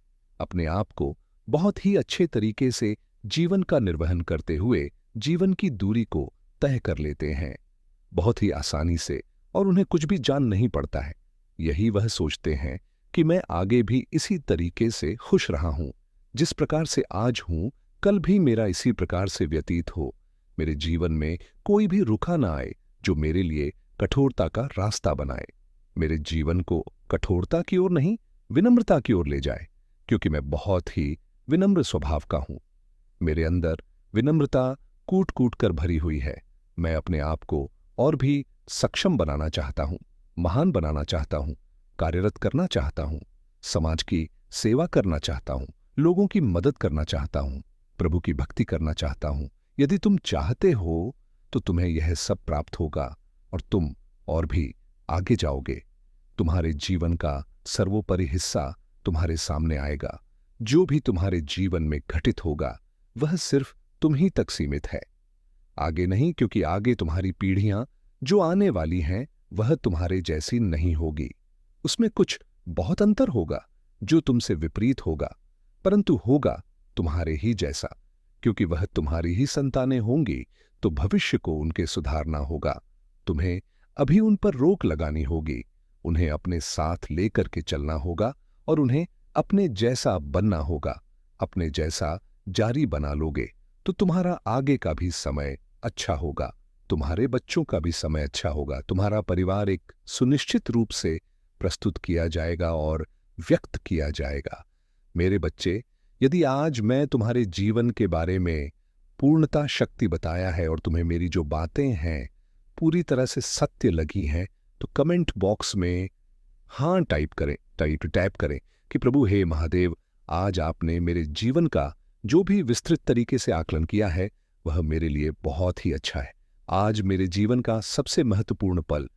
अपने आप को बहुत ही अच्छे तरीके से जीवन का निर्वहन करते हुए जीवन की दूरी को तय कर लेते हैं, बहुत ही आसानी से, और उन्हें कुछ भी जान नहीं पड़ता है। यही वह सोचते हैं कि मैं आगे भी इसी तरीके से खुश रहा हूं, जिस प्रकार से आज हूं कल भी मेरा इसी प्रकार से व्यतीत हो। मेरे जीवन में कोई भी रुका ना आए जो मेरे लिए कठोरता का रास्ता बनाए। मेरे जीवन को कठोरता की ओर नहीं, विनम्रता की ओर ले जाए, क्योंकि मैं बहुत ही विनम्र स्वभाव का हूं। मेरे अंदर विनम्रता कूट कूट कर भरी हुई है। मैं अपने आप को और भी सक्षम बनाना चाहता हूं, महान बनाना चाहता हूं, कार्यरत करना चाहता हूं, समाज की सेवा करना चाहता हूं, लोगों की मदद करना चाहता हूं, प्रभु की भक्ति करना चाहता हूं। यदि तुम चाहते हो तो तुम्हें यह सब प्राप्त होगा और तुम और भी आगे जाओगे। तुम्हारे जीवन का सर्वोपरि हिस्सा तुम्हारे सामने आएगा। जो भी तुम्हारे जीवन में घटित होगा वह सिर्फ तुम ही तक सीमित है, आगे नहीं, क्योंकि आगे तुम्हारी पीढ़ियां जो आने वाली हैं वह तुम्हारे जैसी नहीं होगी। उसमें कुछ बहुत अंतर होगा जो तुमसे विपरीत होगा, परंतु होगा तुम्हारे ही जैसा, क्योंकि वह तुम्हारी ही संतानें होंगी, तो भविष्य को उनके सुधारना होगा। तुम्हें अभी उन पर रोक लगानी होगी, उन्हें अपने साथ लेकर के चलना होगा और उन्हें अपने जैसा बनना होगा। अपने जैसा जारी बना लोगे तो तुम्हारा आगे का भी समय अच्छा होगा, तुम्हारे बच्चों का भी समय अच्छा होगा, तुम्हारा परिवार एक सुनिश्चित रूप से प्रस्तुत किया जाएगा और व्यक्त किया जाएगा। मेरे बच्चे, यदि आज मैं तुम्हारे जीवन के बारे में पूर्णता शक्ति बताया है और तुम्हें मेरी जो बातें हैं पूरी तरह से सत्य लगी हैं, तो कमेंट बॉक्स में हाँ टाइप करें कि प्रभु हे महादेव, आज आपने मेरे जीवन का जो भी विस्तृत तरीके से आकलन किया है वह मेरे लिए बहुत ही अच्छा है। आज मेरे जीवन का सबसे महत्वपूर्ण पल